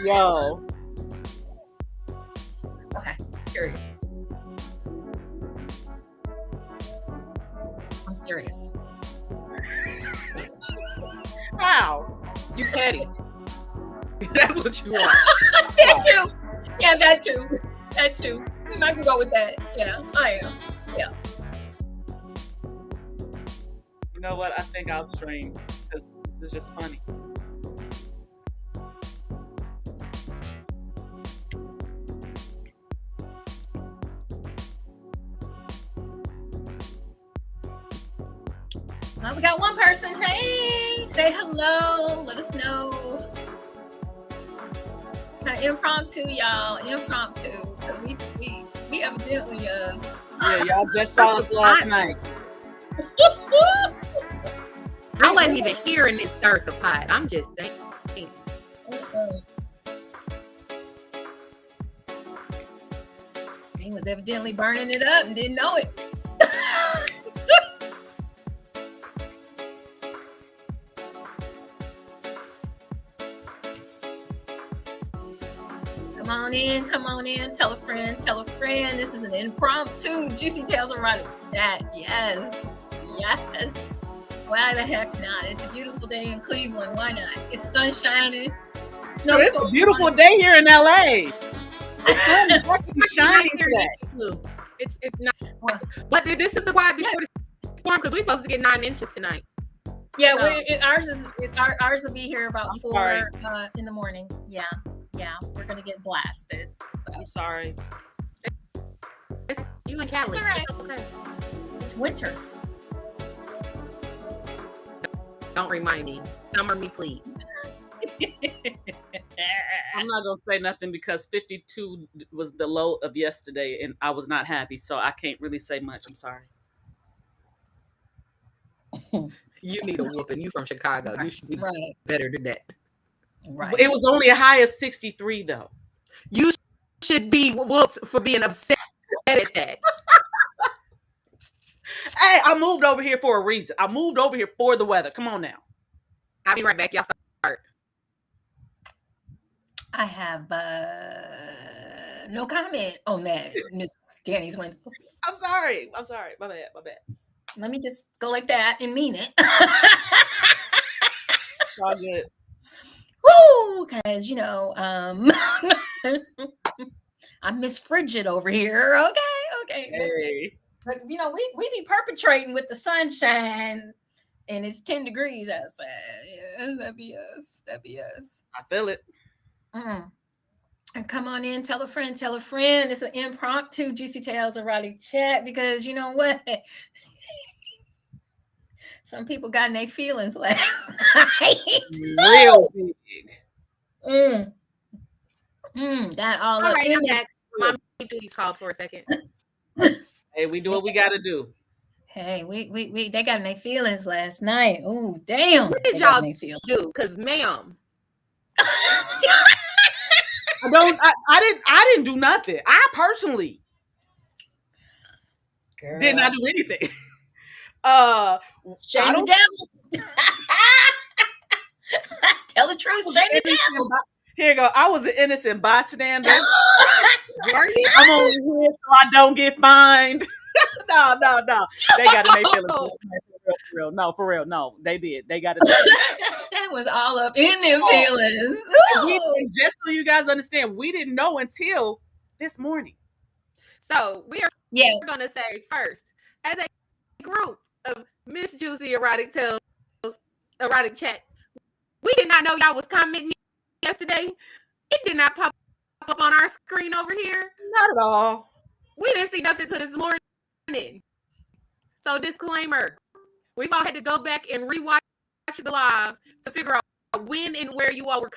Yo. Okay, serious. I'm serious. How? You petty. That's what you are. That too. Yeah, that too. That too. I can go with that. Yeah, I am. Yeah. You know what? I think I'll stream because this is just funny. Well, we got one person. Hey, say hello. Let us know. Kind of impromptu, y'all. Impromptu. We evidently Yeah, y'all just saw us last night. I wasn't even hearing it start the pot. I'm just saying. He was evidently burning it up and didn't know it. Come on in, tell a friend, This is an impromptu Juicy Tales of Running. That, yes. Why the heck not? It's a beautiful day in Cleveland. Why not? It's sun shining. It's a beautiful day here in LA. It's shining today. It's not. But this is the quiet before the storm because we're supposed to get 9 inches tonight. Yeah, so. Ours will be here about 4 in the morning. Yeah, we're gonna get blasted. So. I'm sorry. You and Cali. It's all right. Okay. It's winter. Don't remind me. Summer me, please. I'm not gonna say nothing because 52 was the low of yesterday, and I was not happy, so I can't really say much. I'm sorry. You need a whooping. You from Chicago. You should be better than that. Right. It was only a high of 63, though. You should be whooped for being upset at that. Hey, I moved over here for a reason. I moved over here for the weather. Come on now. I'll be right back. Y'all start. I have no comment on that, Miss Danny's windows. I'm sorry. My bad. Let me just go like that and mean it. It's all good. Woo! Because, I'm Miss Frigid over here. Okay. Hey. But, we be perpetrating with the sunshine, and it's 10 degrees outside. Yeah, that'd be us. I feel it. And come on in, tell a friend. It's an impromptu Juicy Tales erotic chat because you know what? Some people got in their feelings last night. Real big. Got all right, in I'm back. Mommy please called for a second. Hey, we do what we gotta do. Hey, we they got in their feelings last night. Oh, damn. What did y'all do? Because, ma'am. I didn't do nothing. I personally did not do anything. Shame the devil. Tell the truth, shame the devil. Here you go. I was an innocent bystander. I'm over here so I don't get fined. No. They got to make feelings. For real. No, for real. No, they did. They got it. That was all up in their feelings. Just so you guys understand, we didn't know until this morning. So we are going to say first, as a group of Miss Juicy Erotic Tales, Erotic Chat, we did not know y'all was commenting yesterday. It did not pop up on our screen over here. Not at all. We didn't see nothing till this morning. So disclaimer, we've all had to go back and rewatch the live to figure out when and where you all were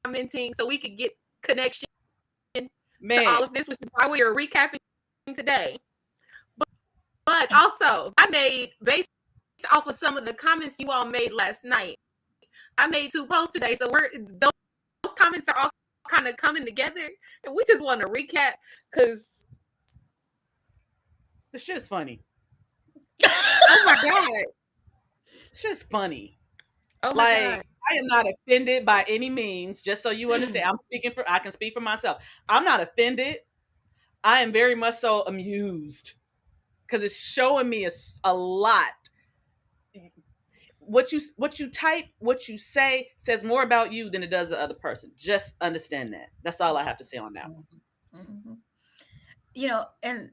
commenting so we could get connection to all of this, which is why we are recapping today. But also, I made, based off of some of the comments you all made last night, I made 2 posts today. So those comments are all kind of coming together. And we just want to recap because the shit's funny. Oh my God. Shit's funny. Oh my God. I am not offended by any means. Just so you understand, I can speak for myself. I'm not offended. I am very much so amused because it's showing me a lot. What you type, what you say says more about you than it does the other person. Just understand that. That's all I have to say on that. Mm-hmm. You know, and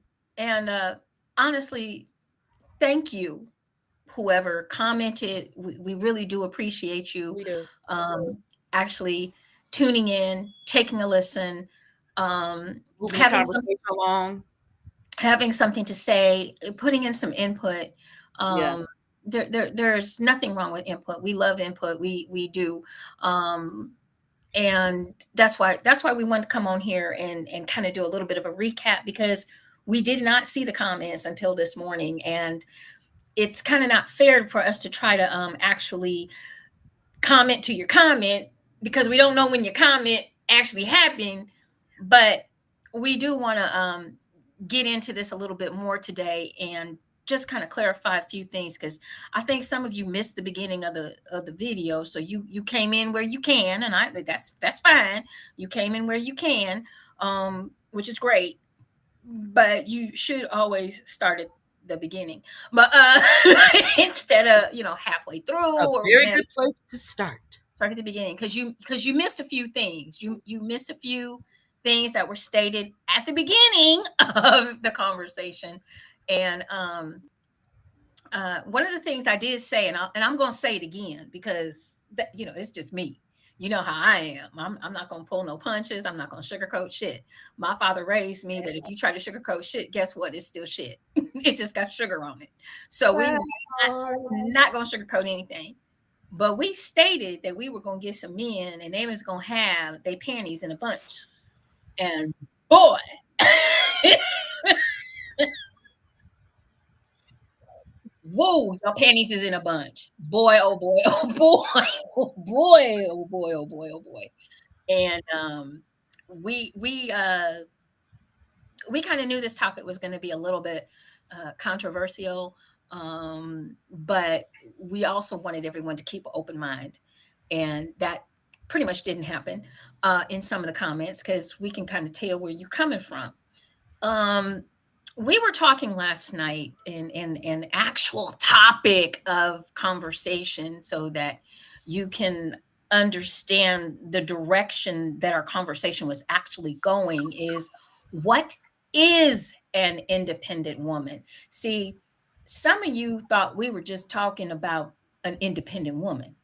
honestly, thank you, whoever commented. We really do appreciate you. We do. Actually tuning in, taking a listen, Moving the conversation along, having something to say, putting in some input. Yeah. There's nothing wrong with input. We love input. We do. And that's why we wanted to come on here and kind of do a little bit of a recap, because we did not see the comments until this morning, and it's kind of not fair for us to try to actually comment to your comment, because we don't know when your comment actually happened. But we do want to get into this a little bit more today and just kind of clarify a few things, because I think some of you missed the beginning of the video. So you came in where you can, and that's fine. You came in where you can, which is great. But you should always start at the beginning. But instead of halfway through, a very good place to start. Start at the beginning, because you missed a few things. You missed a few things that were stated at the beginning of the conversation. And one of the things I did say, and I'm going to say it again, because it's just me. You know how I am. I'm not going to pull no punches. I'm not going to sugarcoat shit. My father raised me that if you try to sugarcoat shit, guess what? It's still shit. It just got sugar on it. So we're not going to sugarcoat anything. But we stated that we were going to get some men, and they was going to have their panties in a bunch. And boy, whoa, your panties is in a bunch. Boy, oh boy, oh boy, oh boy, oh boy, oh boy, oh boy. And we kind of knew this topic was going to be a little bit controversial, but we also wanted everyone to keep an open mind, and that pretty much didn't happen in some of the comments, because we can kind of tell where you're coming from. We were talking last night in an actual topic of conversation, so that you can understand the direction that our conversation was actually going, is what is an independent woman? See, some of you thought we were just talking about an independent woman.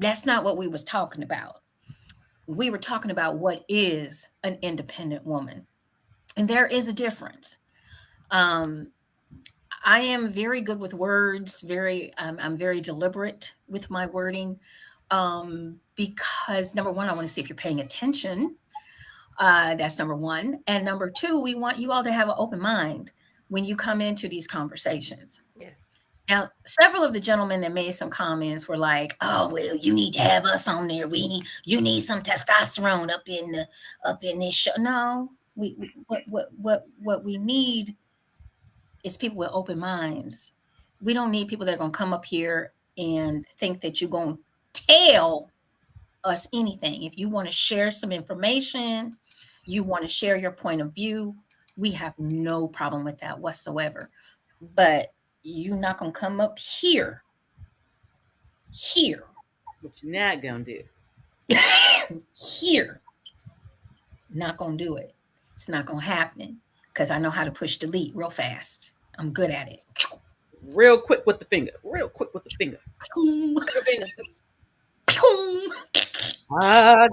That's not what we was talking about. We were talking about what is an independent woman. And there is a difference. I am very good with words. I'm very deliberate with my wording, because number one, I want to see if you're paying attention. That's number one. And number two, we want you all to have an open mind when you come into these conversations. Yes. Now, several of the gentlemen that made some comments were like, "Oh, well, you need to have us on there. You need some testosterone up in this show." No, what we need is people with open minds. We don't need people that are going to come up here and think that you're going to tell us anything. If you want to share some information, you want to share your point of view, we have no problem with that whatsoever. But you're not going to come up here. What you're not going to do. Here. Not going to do it. It's not going to happen, because I know how to push delete real fast. I'm good at it. Real quick with the finger.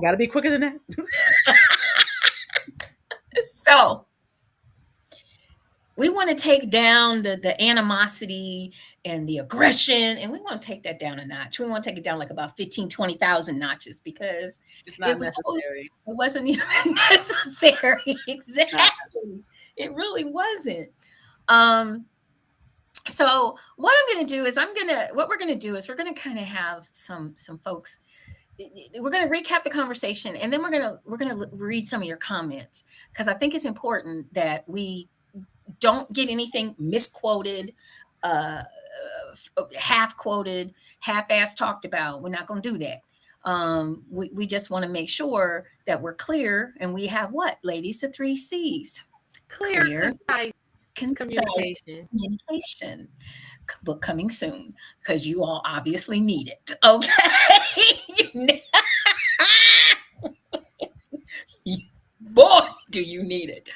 Gotta be quicker than that. So we want to take down the animosity and the aggression, and we want to take that down a notch. We want to take it down like about 15, 20,000 notches, because it's not necessary. It wasn't even necessary. Exactly. It really wasn't. So what I'm going to do is we're going to kind of have some folks. We're going to recap the conversation, and then we're going to read some of your comments, because I think it's important that we don't get anything misquoted. half quoted, half-ass talked about. We're not going to do that. We just want to make sure that we're clear, and we have what, ladies? The 3 C's. Clear, concise communication. But coming soon, because you all obviously need it. Okay. Boy, do you need it.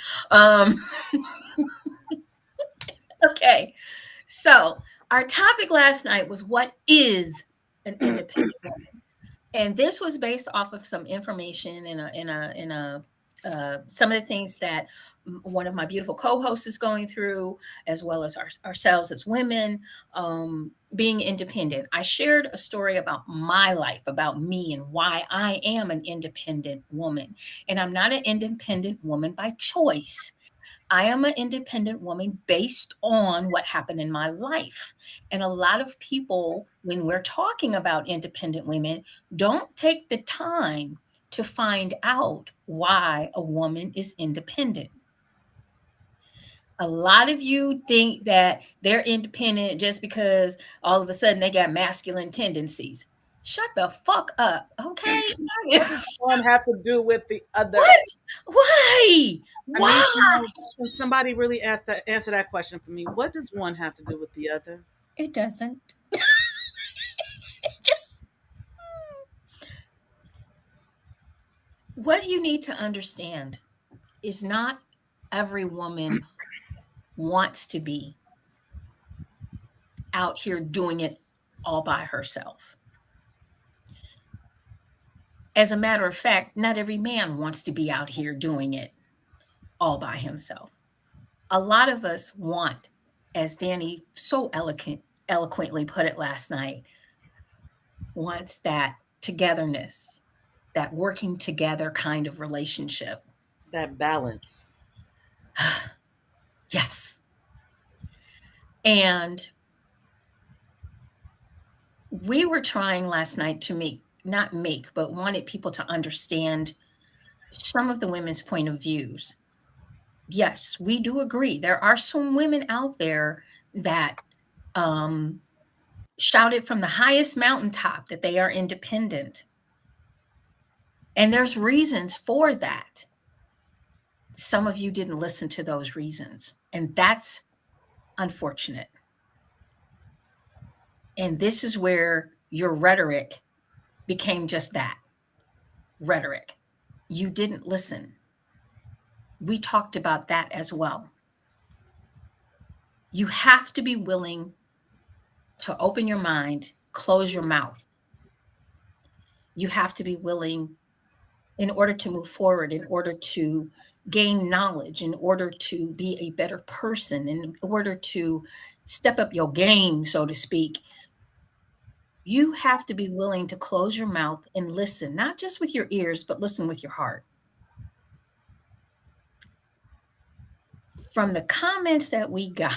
Okay. So our topic last night was, what is an independent woman? And this was based off of some information in some of the things that one of my beautiful co-hosts is going through, as well as ourselves as women, being independent. I shared a story about my life, about me, and why I am an independent woman. And I'm not an independent woman by choice. I am an independent woman based on what happened in my life. And a lot of people, when we're talking about independent women, don't take the time to find out why a woman is independent. A lot of you think that they're independent just because all of a sudden they got masculine tendencies. Shut the fuck up, okay? What does one have to do with the other? What? Why? Why? I mean, can somebody really answer that question for me? What does one have to do with the other? It doesn't. What you need to understand is not every woman wants to be out here doing it all by herself. As a matter of fact, not every man wants to be out here doing it all by himself. A lot of us want, as Danny so eloquently put it last night, wants that togetherness, that working together kind of relationship. That balance. Yes. And we were trying last night to but wanted people to understand some of the women's point of views. Yes, we do agree. There are some women out there that shouted from the highest mountaintop that they are independent. And there's reasons for that. Some of you didn't listen to those reasons, and that's unfortunate. And this is where your rhetoric became just that, rhetoric. You didn't listen. We talked about that as well. You have to be willing to open your mind, close your mouth. You have to be willing, in order to move forward, in order to gain knowledge, in order to be a better person, in order to step up your game, so to speak. You have to be willing to close your mouth and listen, not just with your ears, but listen with your heart. From the comments that we got,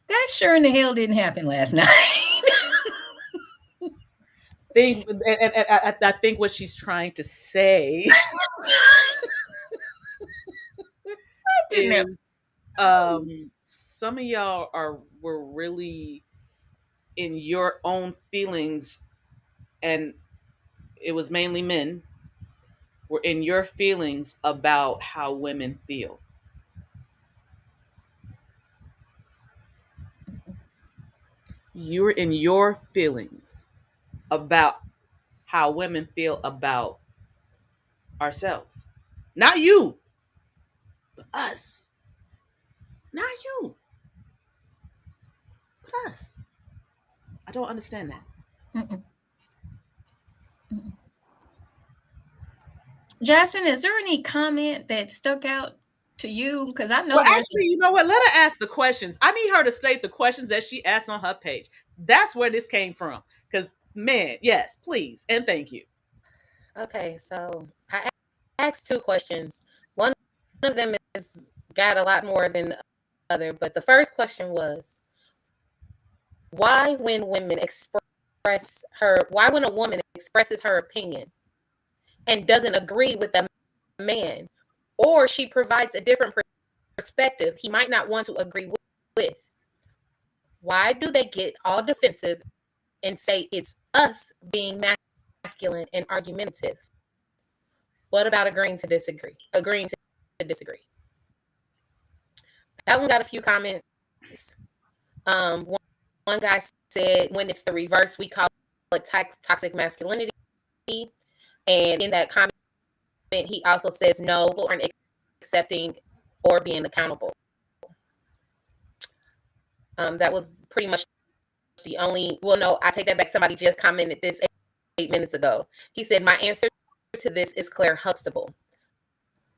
that sure in the hell didn't happen last night. I think what she's trying to say is, some of y'all were really in your own feelings, and it was mainly men, were in your feelings about how women feel. You're in your feelings about how women feel about ourselves. Not you, but us. Not you, but us. I don't understand that. Mm-mm. Mm-mm. Jasmine, is there any comment that stuck out to you? Because I know actually, you know what? Let her ask the questions. I need her to state the questions that she asked on her page. That's where this came from. Because, man, yes, please, and thank you. Okay, so I asked 2 questions. One of them is got a lot more than the other, but the first question was, why when a woman expresses her opinion and doesn't agree with the man, or she provides a different perspective he might not want to agree with. Why do they get all defensive and say it's us being masculine and argumentative? What about agreeing to disagree? That one got a few comments. One guy said, when it's the reverse, we call it toxic masculinity. And in that comment, he also says, no, people aren't accepting or being accountable. That was pretty much the only, well, no, I take that back. Somebody just commented this 8 minutes ago. He said, my answer to this is Claire Huxtable.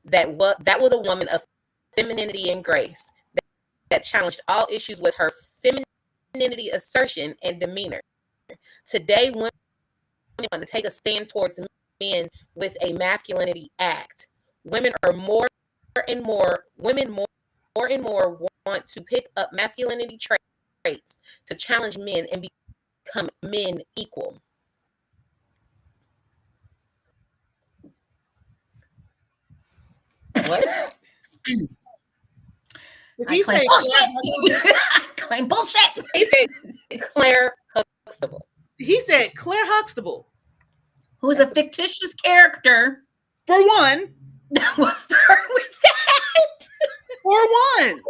That was a woman of femininity and grace that challenged all issues with her femininity assertion and demeanor. Today, women want to take a stand towards men with a masculinity act. Women more and more want to pick up masculinity traits to challenge men and become men equal. What? I claim bullshit. I claim bullshit. He said Claire Huxtable. He said Claire Huxtable, who is a fictitious character. For one. We'll start with that. For one.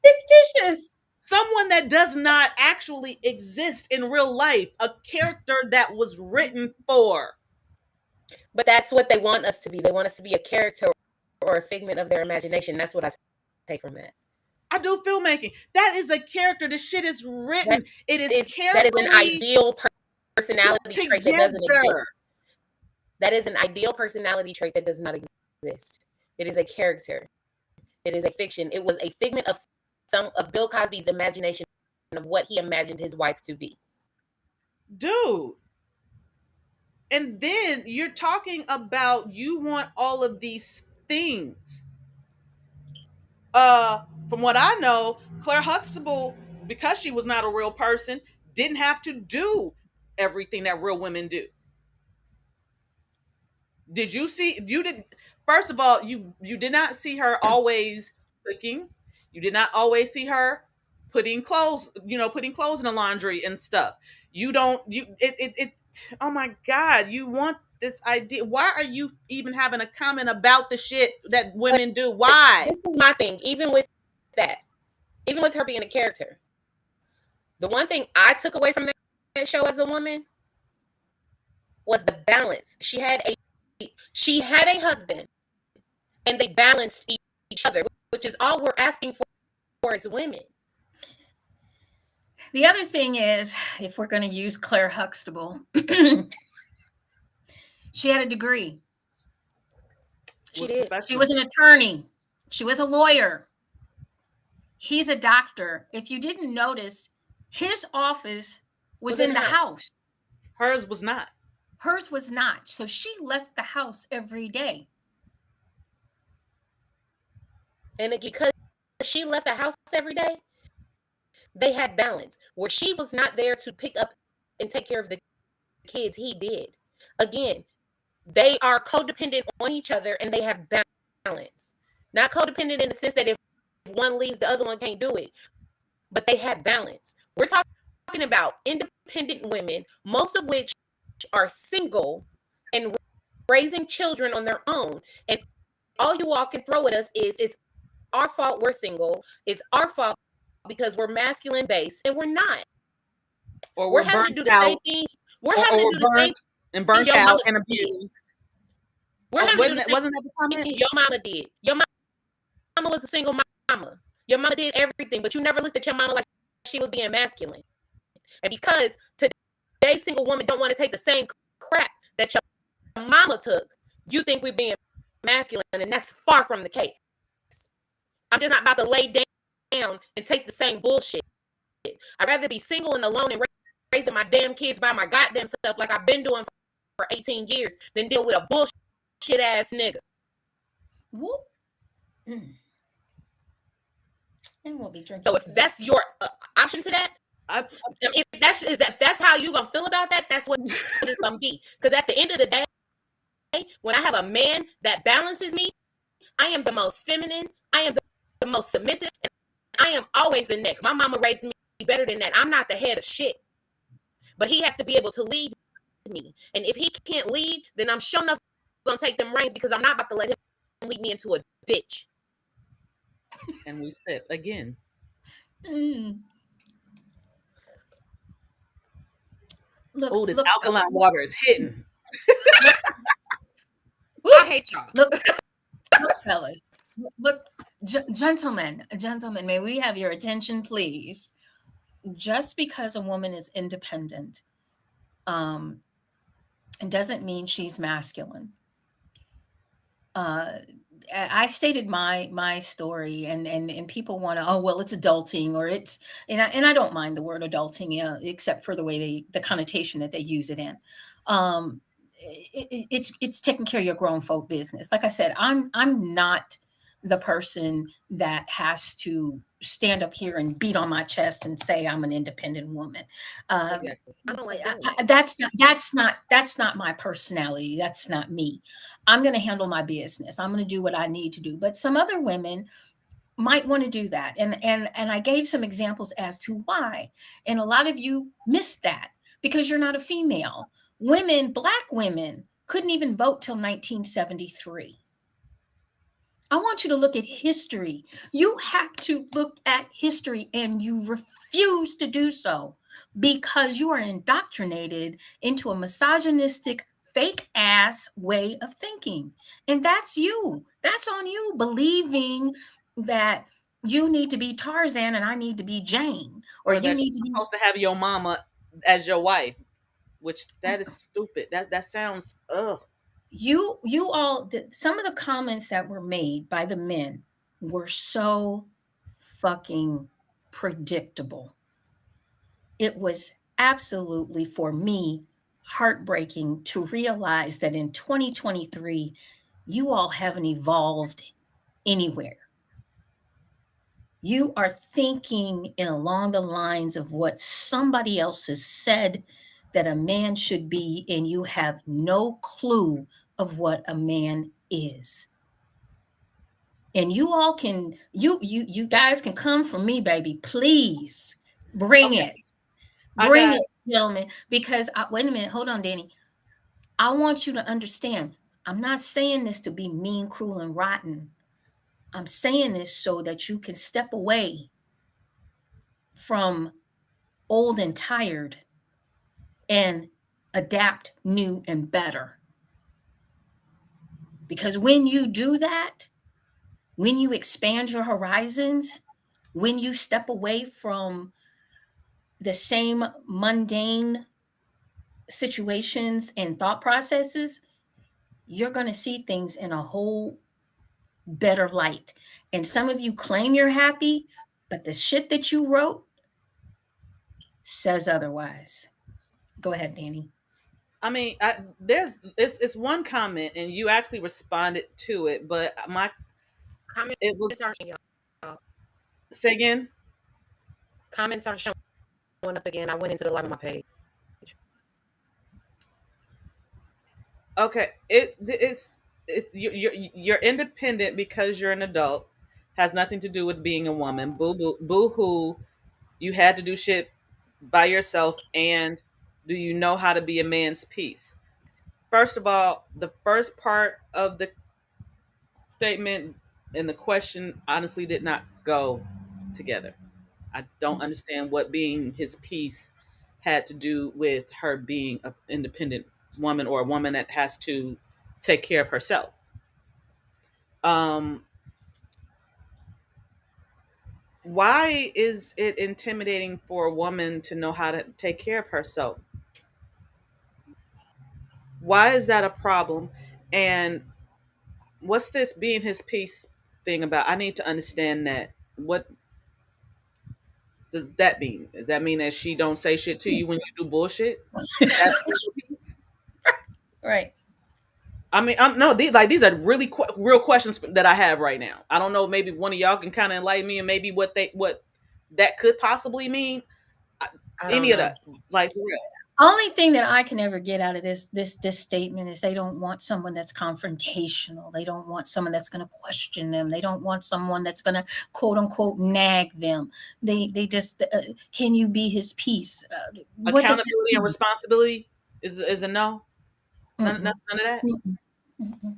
Fictitious. Someone that does not actually exist in real life. A character that was written for. But that's what they want us to be. They want us to be a character or a figment of their imagination. That's what I take from that. I do filmmaking. That is a character. The shit is written. That is an ideal personality trait that doesn't exist. That is an ideal personality trait that does not exist. It is a character. It is a fiction. It was a figment of Bill Cosby's imagination of what he imagined his wife to be. Dude. And then you're talking about you want all of these things. From what I know, Claire Huxtable, because she was not a real person, didn't have to do everything that real women do. Did you see? You didn't. First of all, you did not see her always cooking. You did not always see her putting clothes in the laundry and stuff. Oh my God, you want this idea. Why are you even having a comment about the shit that women do? Why? This is my thing. Even with her being a character, the one thing I took away from that show as a woman was the balance. She had a husband, and they balanced each other, which is all we're asking for as women. The other thing is, if we're going to use Claire Huxtable, she had a degree. She did. She was an attorney. She was a lawyer. He's a doctor. If you didn't notice, his office was in the house. Hers was not. Hers was not. So she left the house every day. And because she left the house every day, they had balance. Where she was not there to pick up and take care of the kids, he did. Again, they are codependent on each other and they have balance. Not codependent in the sense that if one leaves, the other one can't do it. But they had balance. We're talking about independent women, most of which are single and raising children on their own. And all you all can throw at us is it's our fault we're single. It's our fault because we're masculine based, and we're not. Or we're having to do the same things. We're having to do the same and burnt out and abused. We're having to do the same wasn't that the comment? things your mama did. Your mama was a single mama. Your mama did everything, but you never looked at your mama like she was being masculine. And because today's single woman don't want to take the same crap that your mama took, you think we're being masculine, and that's far from the case. I'm just not about to lay down and take the same bullshit. I'd rather be single and alone and raising my damn kids by my goddamn self like I've been doing for 18 years than deal with a bullshit ass nigga. Whoop. And we'll be drinking. So if that's your option to that, if that's how you gonna feel about that, that's what it's gonna be. Because at the end of the day, when I have a man that balances me, I am the most feminine. I am the most submissive, and I am always the neck. My mama raised me better than that. I'm not the head of shit, but he has to be able to lead me. And if he can't lead, then I'm sure enough gonna take them reins, because I'm not about to let him lead me into a ditch. And we sip again. Look, Oh, this look, alkaline water is hitting. I hate y'all. look, fellas. Look, gentlemen, may we have your attention, please? Just because a woman is independent, it doesn't mean she's masculine. I stated my story, and people want to, oh well, it's adulting, or it's, and I don't mind the word adulting, except for the way the connotation that they use it in. It's taking care of your grown folk business. Like I said, I'm not the person that has to stand up here and beat on my chest and say I'm an independent woman. Exactly. I don't like that. That's not my personality. That's not me. I'm going to handle my business. I'm going to do what I need to do. But some other women might want to do that, and I gave some examples as to why. And a lot of you missed that because you're not a female. Women, Black women, couldn't even vote till 1973. I want you to look at history. You have to look at history, and you refuse to do so because you are indoctrinated into a misogynistic, fake ass way of thinking. And that's you. That's on you, believing that you need to be Tarzan and I need to be Jane, or you that need to you're be supposed to have your mama as your wife, which that is stupid. That sounds ugh. you all. Some of the comments that were made by the men were so fucking predictable. It was absolutely, for me, heartbreaking to realize that in 2023 you all haven't evolved anywhere. You are thinking along the lines of what somebody else has said that a man should be, and you have no clue of what a man is. And you all can, you guys can come for me, baby. Please bring Okay. bring it, gentlemen. Because wait a minute, hold on, Danny. I want you to understand. I'm not saying this to be mean, cruel, and rotten. I'm saying this so that you can step away from old and tired and adapt new and better. Because when you do that, when you expand your horizons, when you step away from the same mundane situations and thought processes, you're going to see things in a whole better light. And some of you claim you're happy, but the shit that you wrote says otherwise. Go ahead, Danny. I mean, it's one comment, and you actually responded to it, but it was say again. Comments are showing up again. I went into the live on my page. Okay, it's you're independent because you're an adult. Has nothing to do with being a woman. Boo hoo. You had to do shit by yourself, and do you know how to be a man's piece? First of all, the first part of the statement and the question honestly did not go together. I don't understand what being his piece had to do with her being an independent woman, or a woman that has to take care of herself. Um, why is it intimidating for a woman to know how to take care of herself? Why is that a problem? And what's this being his piece thing about? I need to understand that. What does that mean? Does that mean that she don't say shit to you when you do bullshit? That's piece? Right. I mean, I'm no these are really real questions that I have right now. I don't know. Maybe one of y'all can kind of enlighten me, and maybe what that could possibly mean. I Any don't of know. that, like for real. Only thing that I can ever get out of this statement is they don't want someone that's confrontational. They don't want someone that's going to question them. They don't want someone that's going to quote unquote nag them. They just can you be his peace? What does Accountability and responsibility is a no. None of that. Mm-mm. Mm-mm.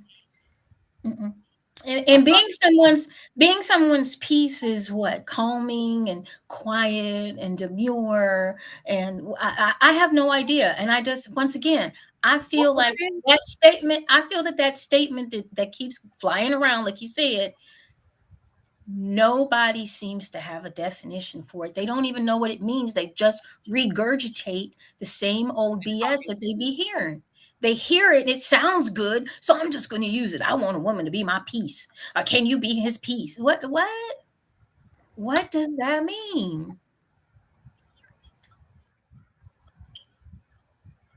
Mm-mm. And being someone's peace is what? Calming and quiet and demure, and I have no idea. And I just, once again, I feel What like it is? that statement. I feel that statement that keeps flying around, like you said. Nobody seems to have a definition for it. They don't even know what it means. They just regurgitate the same old BS that they be hearing. They hear it, it sounds good, so I'm just going to use it. I want a woman to be my peace. Or can you be his peace? What does that mean?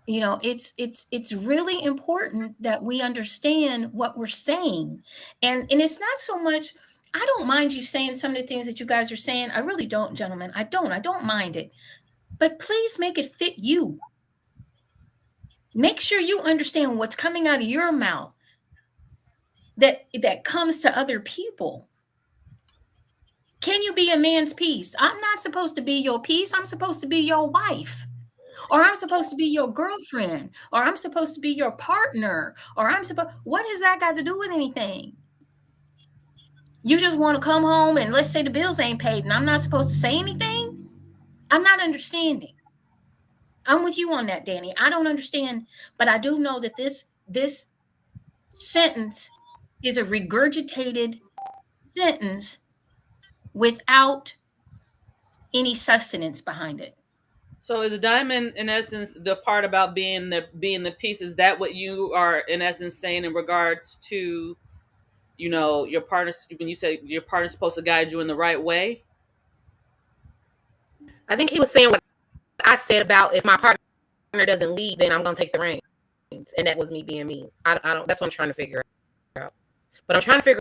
You know, it's really important that we understand what we're saying. And it's not so much, I don't mind you saying some of the things that you guys are saying. I really don't, gentlemen. I don't mind it. But please make it fit you. Make sure you understand what's coming out of your mouth that comes to other people. Can you be a man's peace? I'm not supposed to be your peace. I'm supposed to be your wife. Or I'm supposed to be your girlfriend, or I'm supposed to be your partner, or what has that got to do with anything? You just want to come home and let's say the bills ain't paid and I'm not supposed to say anything? I'm not understanding. I'm with you on that, Danny. I don't understand, but I do know that this sentence is a regurgitated sentence without any sustenance behind it. So is diamond in essence the part about being the piece? Is that what you are in essence saying in regards to, your partner, when you say your partner's supposed to guide you in the right way? I think he was saying what I said about if my partner doesn't lead, then I'm going to take the reins. And that was me being me. I don't, that's what I'm trying to figure out. But I'm trying to figure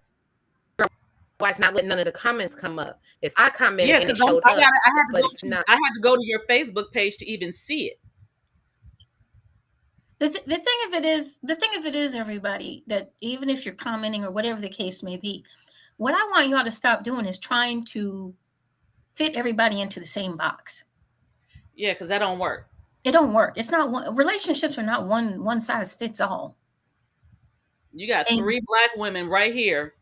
out why it's not letting none of the comments come up. If I commented and it showed up, but it's not. I had to go to your Facebook page to even see it. The thing of it is, everybody, that even if you're commenting or whatever the case may be, what I want y'all to stop doing is trying to fit everybody into the same box. Yeah, because that don't work. It don't work. It's not relationships are not one size fits all. You got 3 black women right here.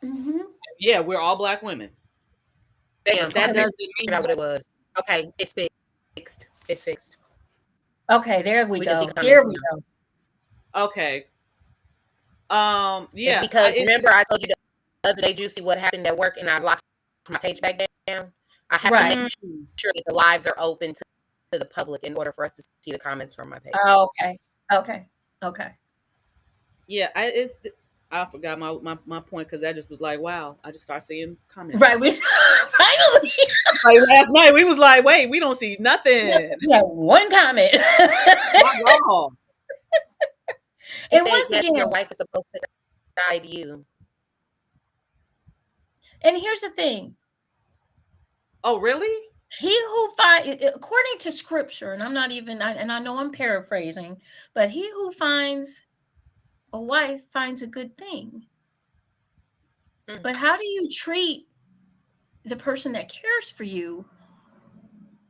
Mm-hmm. Yeah, we're all black women. Damn, that doesn't mean what it was. Okay, it's fixed. It's fixed. Okay, there we go. Here we go. Okay. Yeah. It's because remember I told you the other day, Juicy, what happened at work, and I locked my page back down. I have to make sure that the lives are open to the public in order for us to see the comments from my page. Oh, okay. Yeah, I forgot my point because that just was like, wow, I just started seeing comments. Right, we finally. Like last night, we was like, wait, we don't see nothing. Yeah, one comment. Wrong. And once again, your wife is supposed to guide you. And here's the thing. Oh, really? He who finds, according to scripture, and I'm not even, and I know I'm paraphrasing, but he who finds a wife finds a good thing. Mm-hmm. But how do you treat the person that cares for you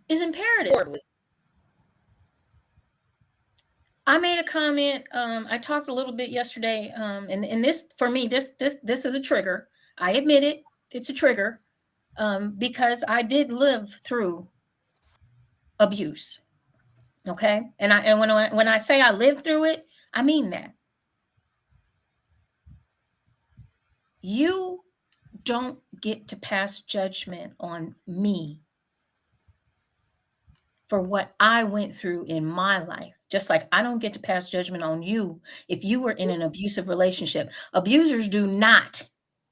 is imperative. Horribly. I made a comment. I talked a little bit yesterday, and this for me, this is a trigger. I admit it. It's a trigger because I did live through abuse. Okay, and when I say I lived through it, I mean that. You don't get to pass judgment on me for what I went through in my life. Just like I don't get to pass judgment on you if you were in an abusive relationship. Abusers do not,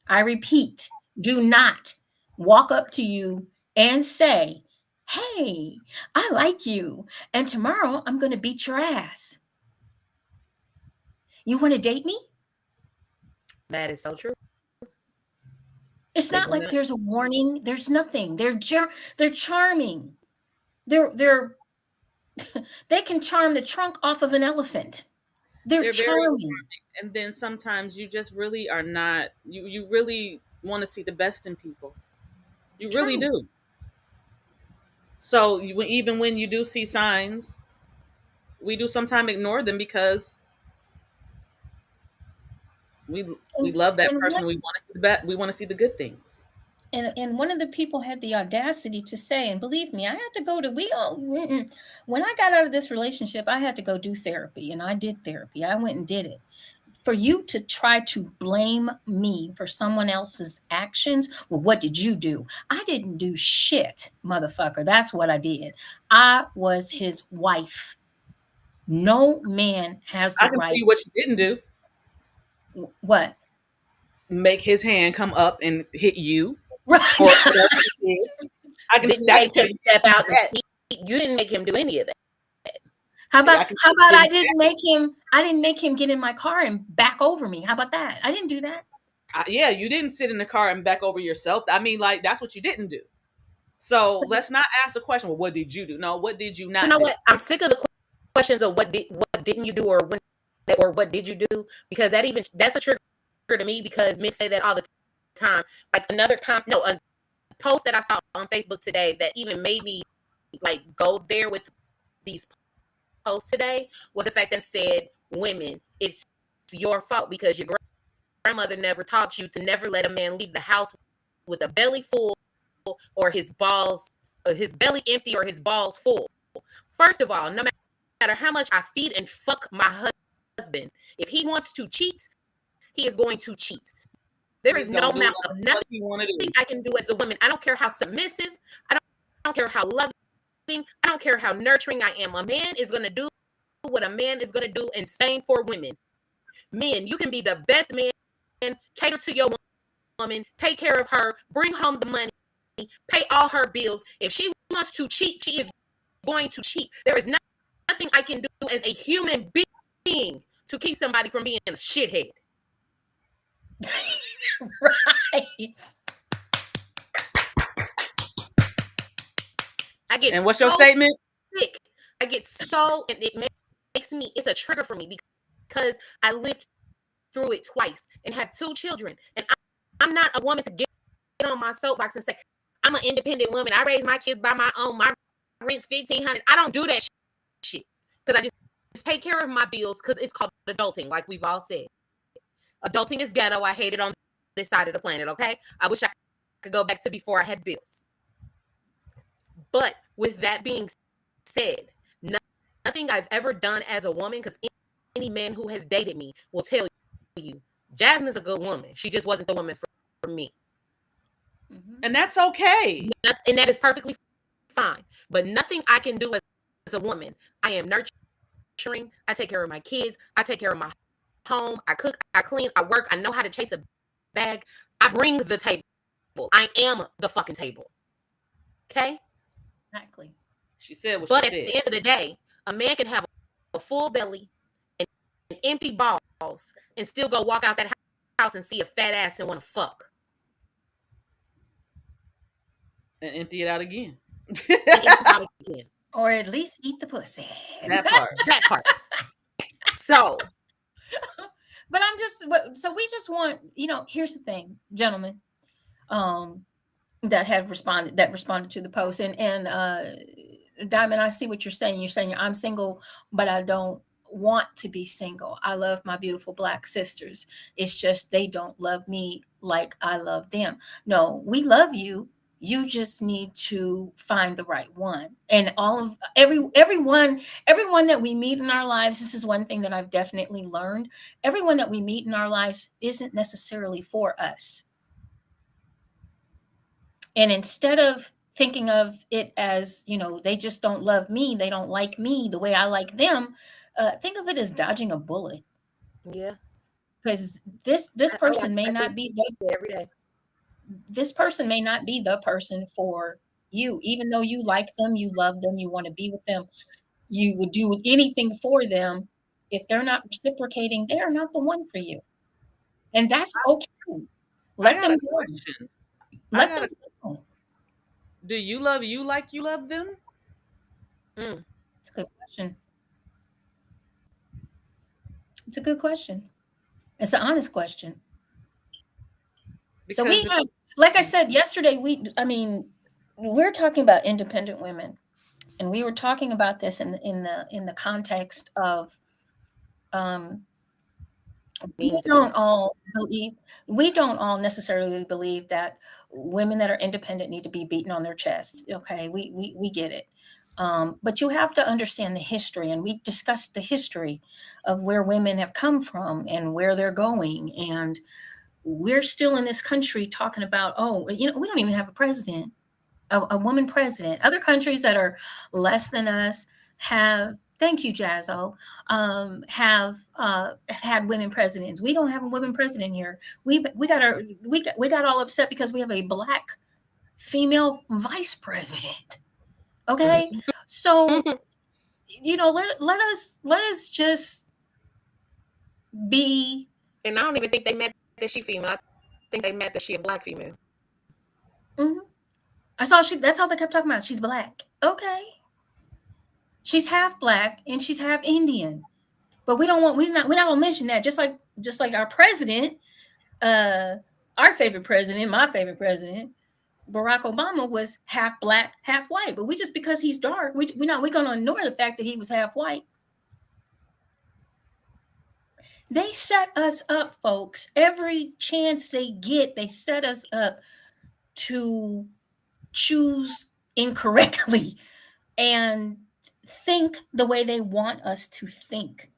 I repeat, do not walk up to you and say, hey, I like you, and tomorrow I'm going to beat your ass. You want to date me? That is so true. It's not like there's a warning. There's nothing. They're charming. They're They can charm the trunk off of an elephant. They're They're very charming. and then sometimes you just really are not you really want to see the best in people. You really True. do. So even when you do see signs, we do sometimes ignore them because we we And, love that and person. what We want to see the best. We want to see the good things. and one of the people had the audacity to say, and believe me, I had to go to we all when I got out of this relationship, I had to go do therapy, and I did therapy. I went and did it. For you to try to blame me for someone else's actions, well, what did you do? I didn't do shit, motherfucker. That's what I did. I was his wife. No man has I the can tell right. you what you didn't do. What? Make his hand come up and hit you Right. or whatever he did. I can. Didn't That make can him step out and that. speak. You didn't make him do any of that. How about I can how about tell I you didn't make him I didn't make him get in my car and back over me. How about that? I didn't do that. yeah, you didn't sit in the car and back over yourself. I mean, like that's what you didn't do. So let's not ask the question. Well, what did you do? No, what did you You not know do? what? I'm sick of the questions of what didn't you do or what did you do, because that's a trigger to me, because men say that all the time. Like a post that I saw on Facebook today that even made me like go there with these posts today was the fact that said, women, it's your fault because your grandmother never taught you to never let a man leave the house with a belly full or his belly empty or his balls full. First of all, no matter how much I feed and fuck my husband, if he wants to cheat, he is going to cheat. There is no amount of nothing I can do as a woman. I don't care how submissive. I don't care how loving. I don't care how nurturing I am. A man is going to do what a man is going to do, and same for women. Men, you can be the best man, cater to your woman, take care of her, bring home the money, pay all her bills. If she wants to cheat, she is going to cheat. There is nothing I can do as a human being to keep somebody from being a shithead. Right. I get And what's your statement? sick. I get so, and it makes me, it's a trigger for me because I lived through it twice and have 2 children. And I'm not a woman to get on my soapbox and say, I'm an independent woman. I raise my kids by my own. My rent's $1,500. I don't do that shit because I just take care of my bills because it's called adulting, like we've all said. Adulting is ghetto. I hate it on this side of the planet, okay? I wish I could go back to before I had bills. But with that being said, nothing I've ever done as a woman, because any man who has dated me will tell you, Jasmine's a good woman. She just wasn't the woman for me. Mm-hmm. And that's okay. And that is perfectly fine. But nothing I can do as a woman. I am nurturing. I take care of my kids. I take care of my home. I cook. I clean. I work. I know how to chase a bag. I bring the table. I am the fucking table. Okay? Exactly. She said what but she said. But at the end of the day, a man can have a full belly and empty balls and still go walk out that house and see a fat ass and want to fuck. And empty it out again. Or at least eat the pussy. That part. That part. So. But so we just want, here's the thing, gentlemen, that responded to the post. And Diamond, I see what you're saying. You're saying I'm single, but I don't want to be single. I love my beautiful Black sisters. It's just they don't love me like I love them. No, we love you. You just need to find the right one. And everyone that we meet in our lives, this is one thing that I've definitely learned. Everyone that we meet in our lives isn't necessarily for us. And instead of thinking of it as, they just don't love me, they don't like me the way I like them, think of it as dodging a bullet. Yeah. Because this person may not be every day. This person may not be the person for you, even though you like them, you love them, you want to be with them, you would do anything for them. If they're not reciprocating, they are not the one for you. And that's okay. Let them go. Let them go. Do you love you like you love them? It's Good question. It's a good question. It's an honest question. So we because have, like I said yesterday, we're talking about independent women, and we were talking about this in the context of um, we Mean to be. don't all believe we don't all necessarily believe that women that are independent need to be beaten on their chests. Okay, we get it. But you have to understand the history, and we discussed the history of where women have come from and where they're going. And we're still in this country talking about, oh, we don't even have a president, a woman president. Other countries that are less than us have, thank you, Jazzo, have had women presidents. We don't have a women president here. We got all upset because we have a black female vice president. Okay, so let us just be. And I don't even think they meant that she female. I think they meant that she a black female. Mhm. That's all they kept talking about. She's black. Okay. She's half black and she's half Indian. But we're not gonna mention that. Just like our president, our favorite president, my favorite president, Barack Obama was half black, half white. But just because he's dark, we're gonna ignore the fact that he was half white. They set us up, folks. Every chance they get, they set us up to choose incorrectly and think the way they want us to think.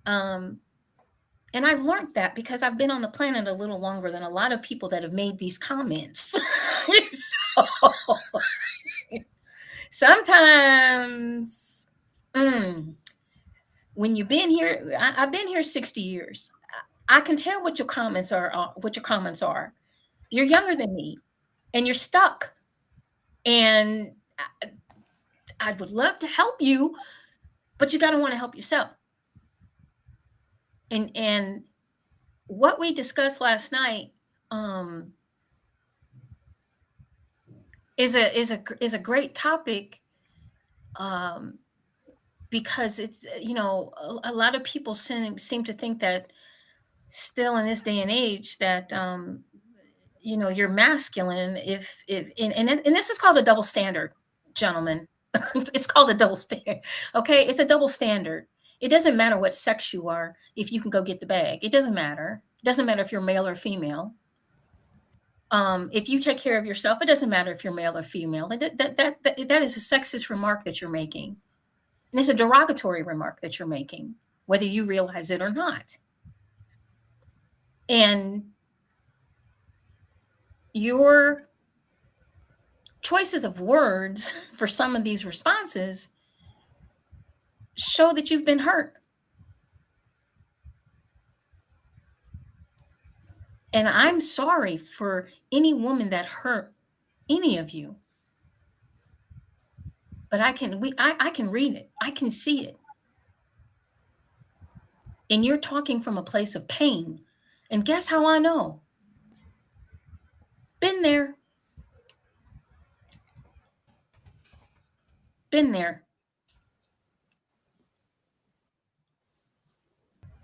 And I've learned that because I've been on the planet a little longer than a lot of people that have made these comments. So, sometimes, when you've been here, I've been here 60 years. I can tell what your comments are. What your comments are. You're younger than me, and you're stuck. And I would love to help you, but you got to want to help yourself. And what we discussed last night is a great topic, because it's a lot of people seem to think that still in this day and age that you're masculine if and this is called a double standard, gentlemen. It's called a double standard. Okay, it's a double standard. It doesn't matter what sex you are if you can go get the bag. It doesn't matter. It doesn't matter if you're male or female. If you take care of yourself, it doesn't matter if you're male or female. That is a sexist remark that you're making, and it's a derogatory remark that you're making, whether you realize it or not. And your choices of words for some of these responses show that you've been hurt. And I'm sorry for any woman that hurt any of you. But I can read it. I can see it. And you're talking from a place of pain. And guess how I know? Been there. Been there.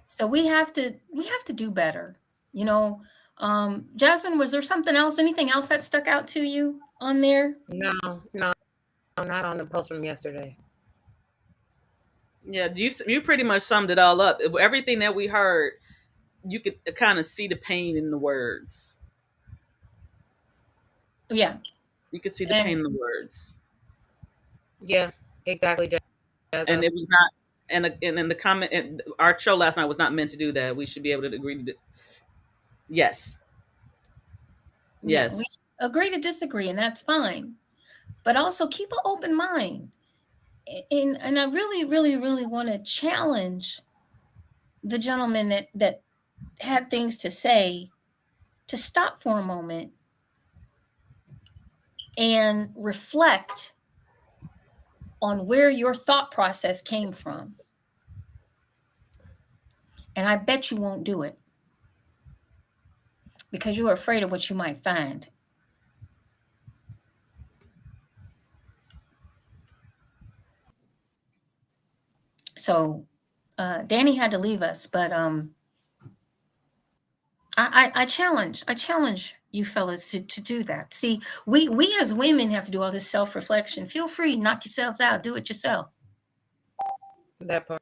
So we have to do better. Jasmine, was there something else? Anything else that stuck out to you on there? No, not on the post from yesterday. Yeah, you pretty much summed it all up. Everything that we heard, you could kind of see the pain in the words. Yeah. You could see the pain in the words. Yeah, exactly. And it was not, and in the comment, and our show last night was not meant to do that. We should be able to agree to. Yes. Yes. Yeah, we agree to disagree, and that's fine. But also keep an open mind. And I really, really, really want to challenge the gentleman that had things to say to stop for a moment and reflect on where your thought process came from. And I bet you won't do it because you're afraid of what you might find. So Danny had to leave us, but I challenge you fellas to do that. See, we as women have to do all this self-reflection. Feel free, knock yourselves out, do it yourself. That part.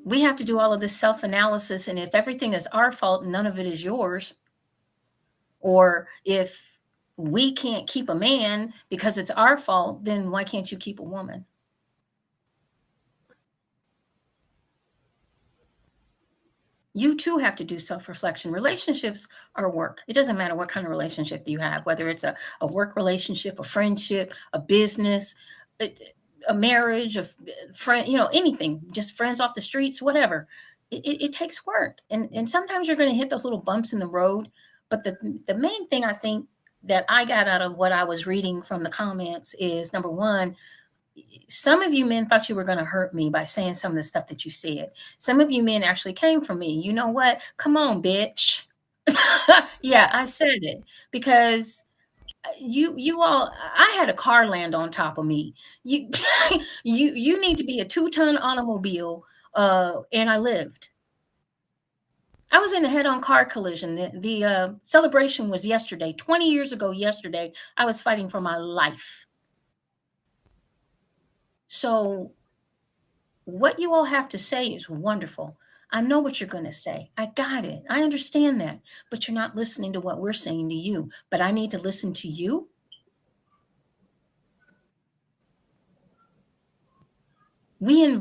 We have to do all of this self-analysis, and if everything is our fault and none of it is yours, or if we can't keep a man because it's our fault, then why can't you keep a woman? You too have to do self-reflection. Relationships are work. It doesn't matter what kind of relationship you have, whether it's a work relationship, a friendship, a business, a marriage, a friend, anything, just friends off the streets, whatever. It takes work. And sometimes you're going to hit those little bumps in the road. But the main thing I think that I got out of what I was reading from the comments is, number one, some of you men thought you were going to hurt me by saying some of the stuff that you said. Some of you men actually came for me. You know what? Come on, bitch. Yeah, I said it because you all, I had a car land on top of me. You you need to be a 2-ton automobile, and I lived. I was in a head-on car collision. The celebration was yesterday. 20 years ago yesterday, I was fighting for my life. So what you all have to say is wonderful. I know what you're going to say. I got it. I understand that. But you're not listening to what we're saying to you. But I need to listen to you. We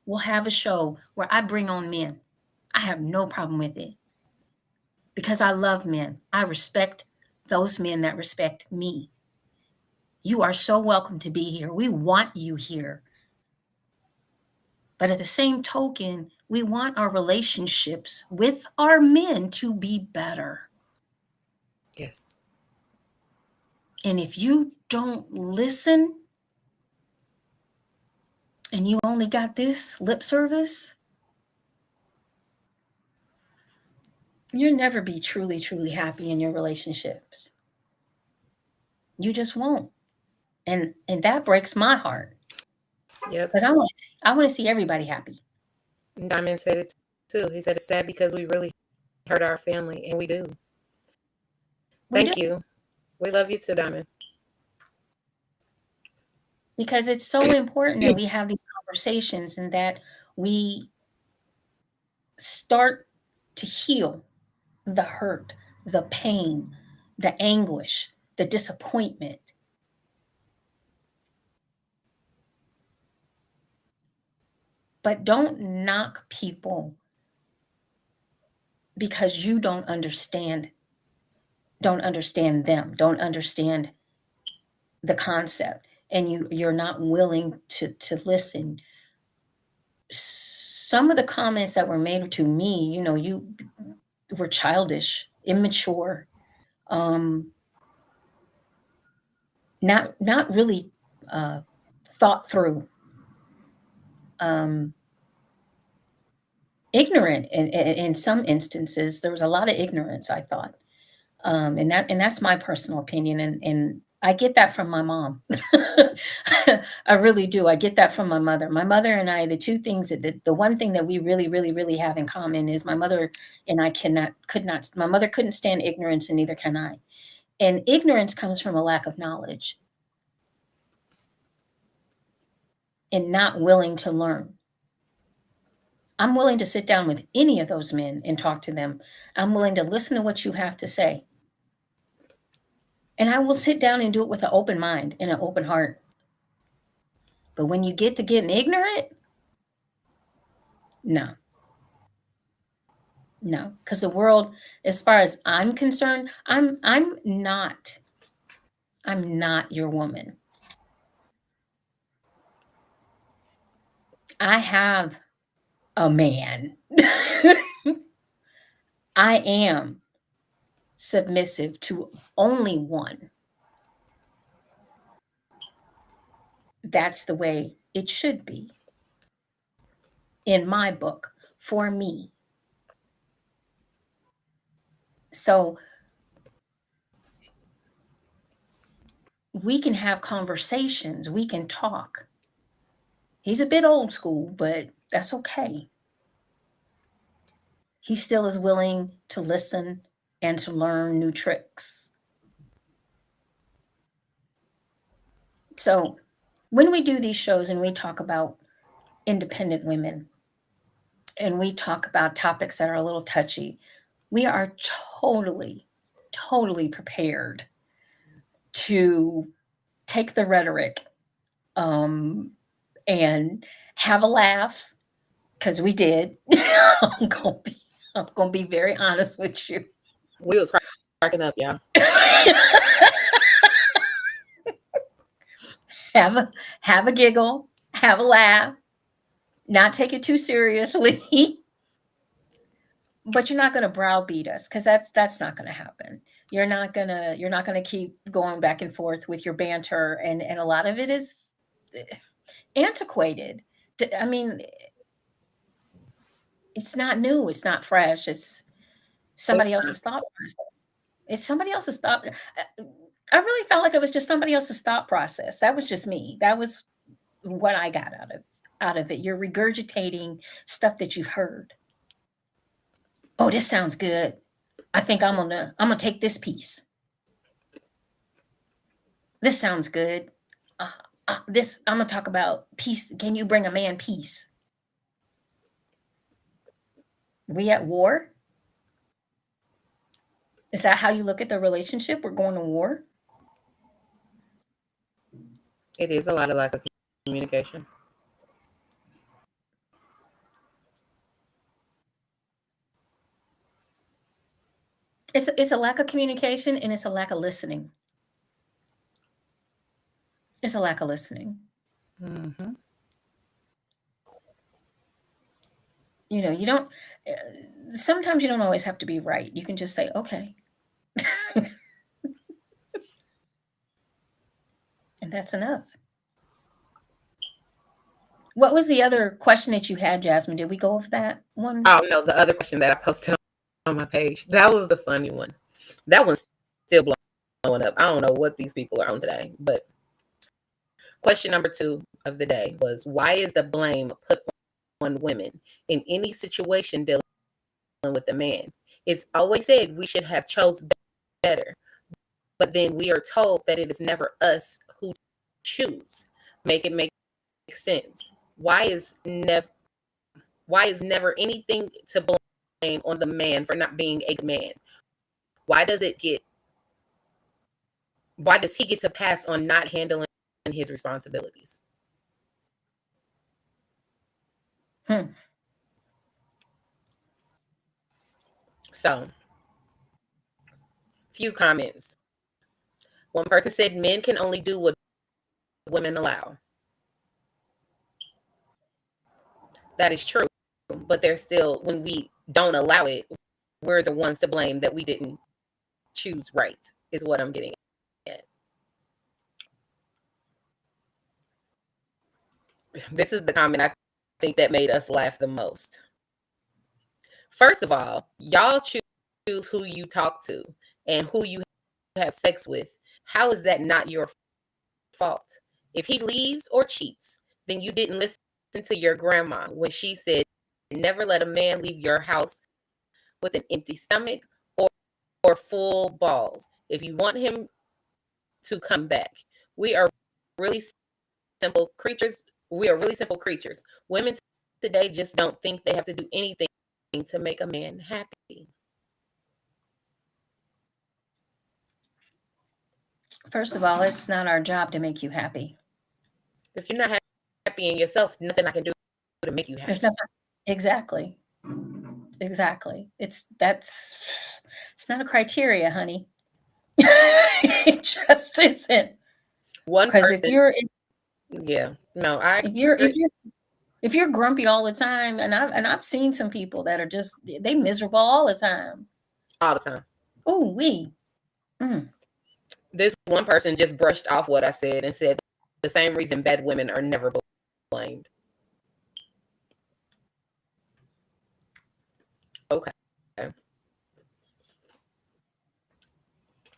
will have a show where I bring on men. I have no problem with it because I love men. I respect those men that respect me. You are so welcome to be here. We want you here. But at the same token, we want our relationships with our men to be better. Yes. And if you don't listen and you only got this lip service, you'll never be truly, truly happy in your relationships. You just won't. And that breaks my heart. Yep. But I want to see everybody happy. And Diamond said it too. He said it's sad because we really hurt our family, and we do. Thank you. We love you too, Diamond. Because it's so important that we have these conversations and that we start to heal the hurt, the pain, the anguish, the disappointment. But don't knock people because you don't understand them, don't understand the concept, and you're not willing to listen. Some of the comments that were made to me, you were childish, immature, not really thought through, ignorant in some instances. There was a lot of ignorance, I thought. And that's my personal opinion. And I get that from my mom. I really do. I get that from my mother. My mother and I, the two things the one thing that we really, really, really have in common is my mother and I my mother couldn't stand ignorance, and neither can I. And ignorance comes from a lack of knowledge and not willing to learn. I'm willing to sit down with any of those men and talk to them. I'm willing to listen to what you have to say. And I will sit down and do it with an open mind and an open heart. But when you get to getting ignorant, no. No, because the world, as far as I'm concerned, I'm not your woman. I have a man. I am submissive to only one. That's the way it should be. In my book, for me. So we can have conversations, we can talk, He's a bit old school, but that's okay. He still is willing to listen and to learn new tricks. So when we do these shows and we talk about independent women and we talk about topics that are a little touchy, we are totally, totally prepared to take the rhetoric and have a laugh, because we did. I'm gonna be very honest with you. We was cracking up, y'all. Have a giggle, have a laugh, not take it too seriously. But you're not going to browbeat us, because that's not going to happen. You're not gonna keep going back and forth with your banter, and a lot of it is antiquated. I mean, it's not new, it's not fresh. It's somebody else's thought process. It's somebody else's thought. I really felt like it was just somebody else's thought process. That was just me. That was what I got out of it. You're regurgitating stuff that you've heard. Oh, this sounds good. I think I'm gonna take this piece. This sounds good. This I'm gonna talk about peace. Can you bring a man peace? We at war? Is that how you look at the relationship? We're going to war? It is a lot of lack of communication. It's a lack of communication, and it's a lack of listening. It's a lack of listening. Mm-hmm. You know, you don't. Sometimes you don't always have to be right. You can just say, "Okay," and that's enough. What was the other question that you had, Jasmine? Did we go over that one? Oh no, the other question that I posted on my page. That was the funny one. That one's still blowing up. I don't know what these people are on today, but question number 2 of the day was, why is the blame put on women in any situation dealing with a man? It's always said we should have chose better, but then we are told that it is never us who choose. Make it make sense. Why is never anything to blame on the man for not being a man? Why does he get to pass on not handling his responsibilities? So, few comments. One person said men can only do what women allow. That is true, but there's still, when we don't allow it, we're the ones to blame that we didn't choose right, is what I'm getting at. This is the comment I think that made us laugh the most. First of all, y'all choose who you talk to and who you have sex with. How is that not your fault? If he leaves or cheats, then you didn't listen to your grandma when she said, never let a man leave your house with an empty stomach or full balls. If you want him to come back, we are really simple creatures. Women today just don't think they have to do anything to make a man happy. First of all, it's not our job to make you happy. If you're not happy in yourself, nothing I can do to make you happy. There's nothing. Exactly. It's not a criteria, honey. It just isn't. One Because person, if you're if you're grumpy all the time, and I've seen some people that are just, they miserable all the time. Oh, This one person just brushed off what I said and said the same reason bad women are never blamed. Okay.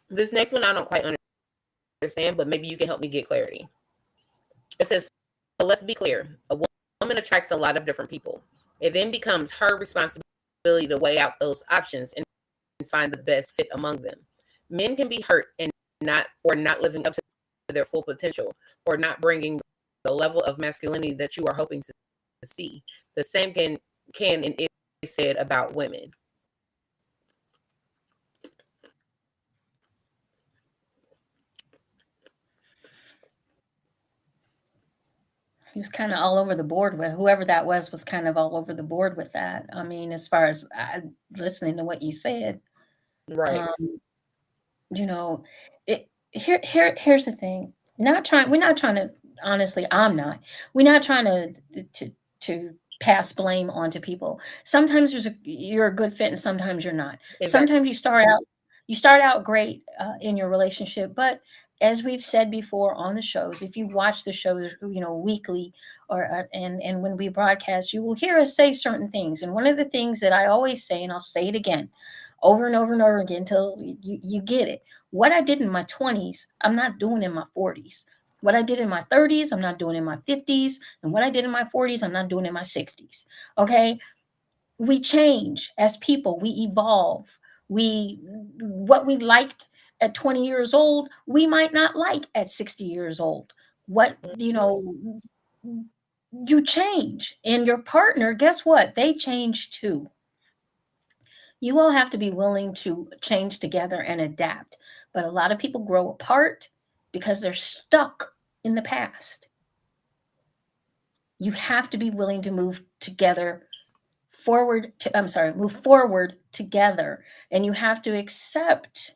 This next one I don't quite understand, but maybe you can help me get clarity. It says, let's be clear. A woman attracts a lot of different people. It then becomes her responsibility to weigh out those options and find the best fit among them. Men can be hurt and not living up to their full potential, or not bringing the level of masculinity that you are hoping to see. The same can and is said about women. He was kind of all over the board with whoever that was kind of all over the board with that. I mean, as far as listening to what you said, Right. You know, here's the thing. We're not trying to, honestly, I'm not. We're not trying to pass blame onto people. Sometimes you're a good fit and sometimes you're not. Exactly. Sometimes you start out great in your relationship, but as we've said before on the shows, if you watch the shows, weekly or and when we broadcast, you will hear us say certain things. And one of the things that I always say, and I'll say it again, over and over and over again until you get it. What I did in my 20s, I'm not doing in my 40s. What I did in my 30s, I'm not doing in my 50s. And what I did in my 40s, I'm not doing in my 60s. Okay? We change as people. We evolve. What we liked at 20 years old, we might not like at 60 years old. You change. And your partner, guess what? They change too. You all have to be willing to change together and adapt. But a lot of people grow apart because they're stuck in the past. You have to be willing to move forward together. And you have to accept,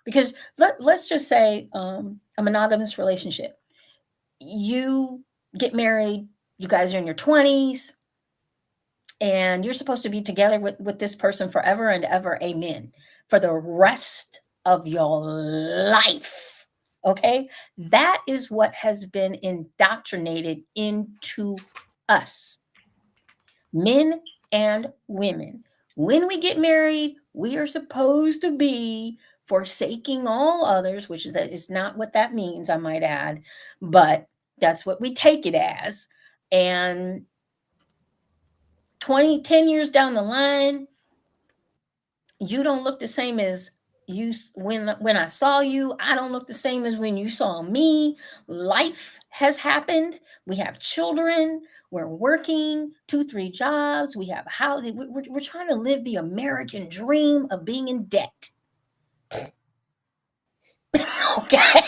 because let's just say a monogamous relationship. You get married, you guys are in your 20s, and you're supposed to be together with this person forever and ever, amen, for the rest of your life. Okay? That is what has been indoctrinated into us, men and women. When we get married, we are supposed to be forsaking all others, which that is not what that means, I might add, but that's what we take it as. And 10 years down the line, you don't look the same as you when I saw you. I don't look the same as when you saw me. Life has happened. We have children. We're working 2-3 jobs. We have a house. We're trying to live the American dream of being in debt. Okay.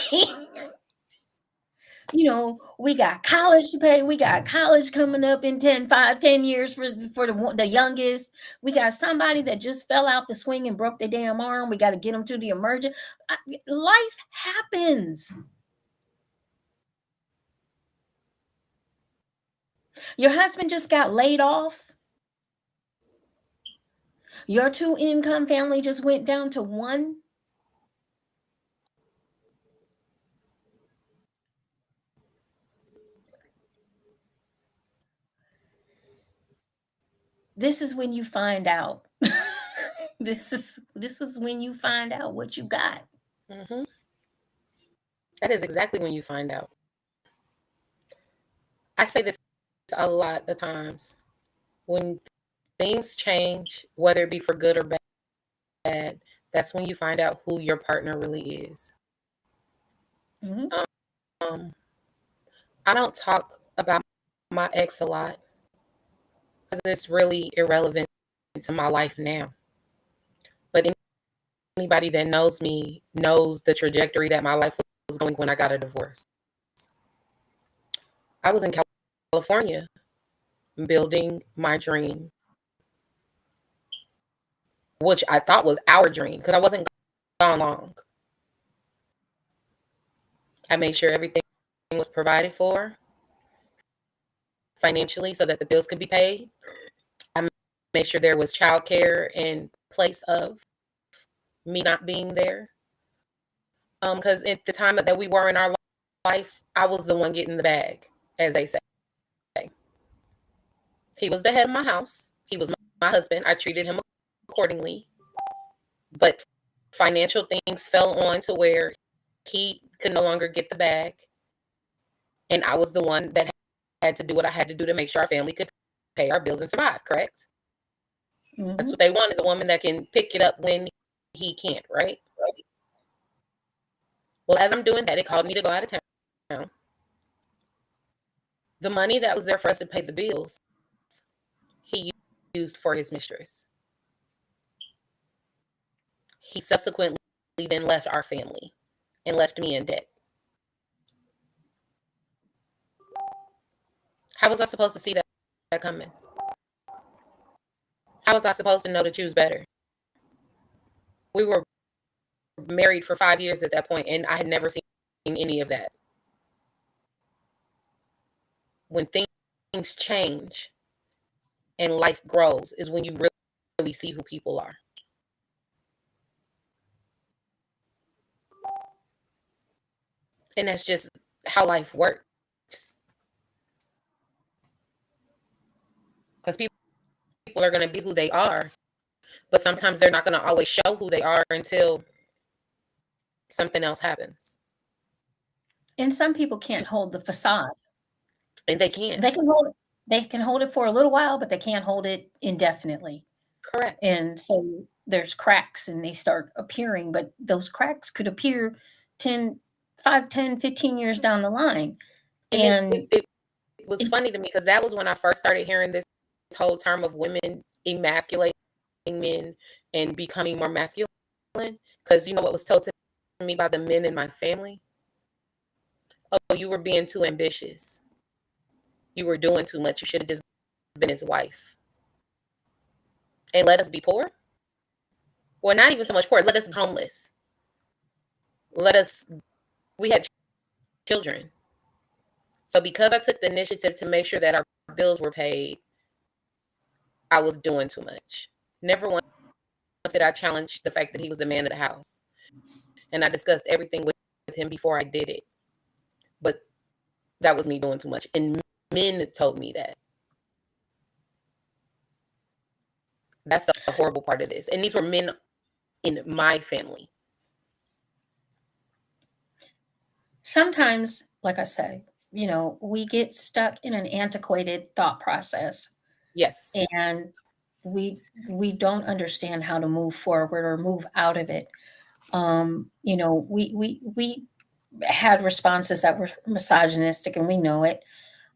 We got college to pay. We got college coming up in 10 years for the youngest. We got somebody that just fell out the swing and broke their damn arm. We got to get them to the emergent. Life happens. Your husband just got laid off. Your 2-income family just went down to 1. This is when you find out. This is when you find out what you got. Mm-hmm. That is exactly when you find out. I say this a lot of times. When things change, whether it be for good or bad, that's when you find out who your partner really is. Mm-hmm. I don't talk about my ex a lot because it's really irrelevant to my life now. But anybody that knows me knows the trajectory that my life was going when I got a divorce. I was in California building my dream, which I thought was our dream because I wasn't gone long. I made sure everything was provided for financially so that the bills could be paid. I made sure there was childcare in place of me not being there. Because at the time that we were in our life, I was the one getting the bag, as they say. He was the head of my house. He was my husband. I treated him accordingly. But financial things fell on to where he could no longer get the bag. And I was the one that had to do what I had to do to make sure our family could pay our bills and survive, correct? Mhm. That's what they want, is a woman that can pick it up when he can't, right? Well, as I'm doing that, it called me to go out of town. The money that was there for us to pay the bills, he used for his mistress. He subsequently then left our family and left me in debt. How was I supposed to see that coming? How was I supposed to know to choose better? We were married for 5 years at that point, and I had never seen any of that. When things change and life grows is when you really see who people are. And that's just how life works. Because people are going to be who they are, but sometimes they're not going to always show who they are until something else happens. And some people can't hold the facade. And they can't. They can hold it for a little while, but they can't hold it indefinitely. Correct. And so there's cracks and they start appearing, but those cracks could appear 5, 10, 15 years down the line. And it was funny to me because that was when I first started hearing this whole term of women emasculating men and becoming more masculine. Because you know what was told to me by the men in my family? Oh, you were being too ambitious. You were doing too much. You should have just been his wife. And let us be poor? Well, not even so much poor. Let us be homeless. We had children. So because I took the initiative to make sure that our bills were paid, I was doing too much. Never once did I challenge the fact that he was the man of the house. And I discussed everything with him before I did it. But that was me doing too much. And men told me that. That's a horrible part of this. And these were men in my family. Sometimes, like I say, we get stuck in an antiquated thought process. Yes. And we don't understand how to move forward or move out of it. We had responses that were misogynistic, and we know it.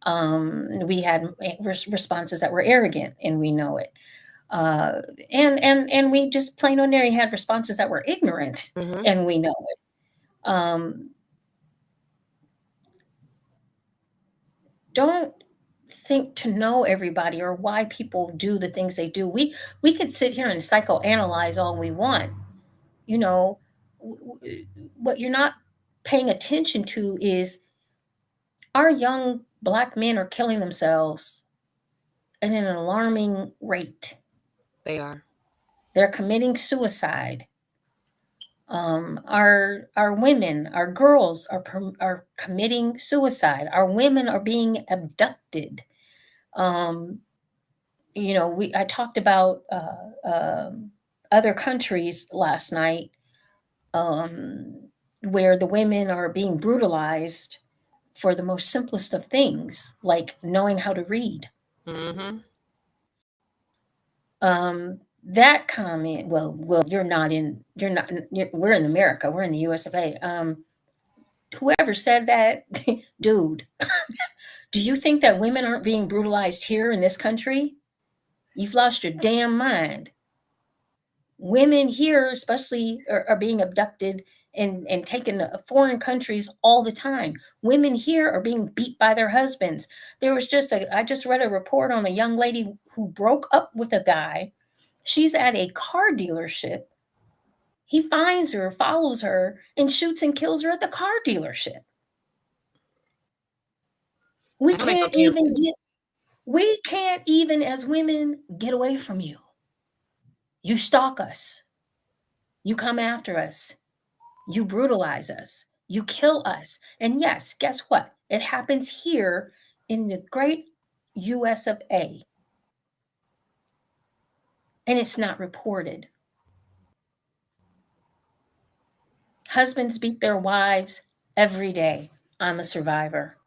We had responses that were arrogant, and we know it. And we just plain ordinary had responses that were ignorant, Mm-hmm. and we know it. Don't think to know everybody or why people do the things they do. We could sit here and psychoanalyze all we want. What you're not paying attention to is our young Black men are killing themselves at an alarming rate. They are. They're committing suicide. Our women, our girls are committing suicide. Our women are being abducted. I talked about other countries last night where the women are being brutalized for the most simplest of things, like knowing how to read. Mm-hmm. That comment, well, we're in America, we're in the US of A. Whoever said that, dude, do you think that women aren't being brutalized here in this country? You've lost your damn mind. Women here, especially, are being abducted and taken to foreign countries all the time. Women here are being beat by their husbands. I just read a report on a young lady who broke up with a guy. She's at a car dealership. He finds her, follows her, and shoots and kills her at the car dealership. We can't even as women get away from you. You stalk us. You come after us. You brutalize us. You kill us. And yes, guess what? It happens here in the great US of A. And it's not reported. Husbands beat their wives every day. I'm a survivor.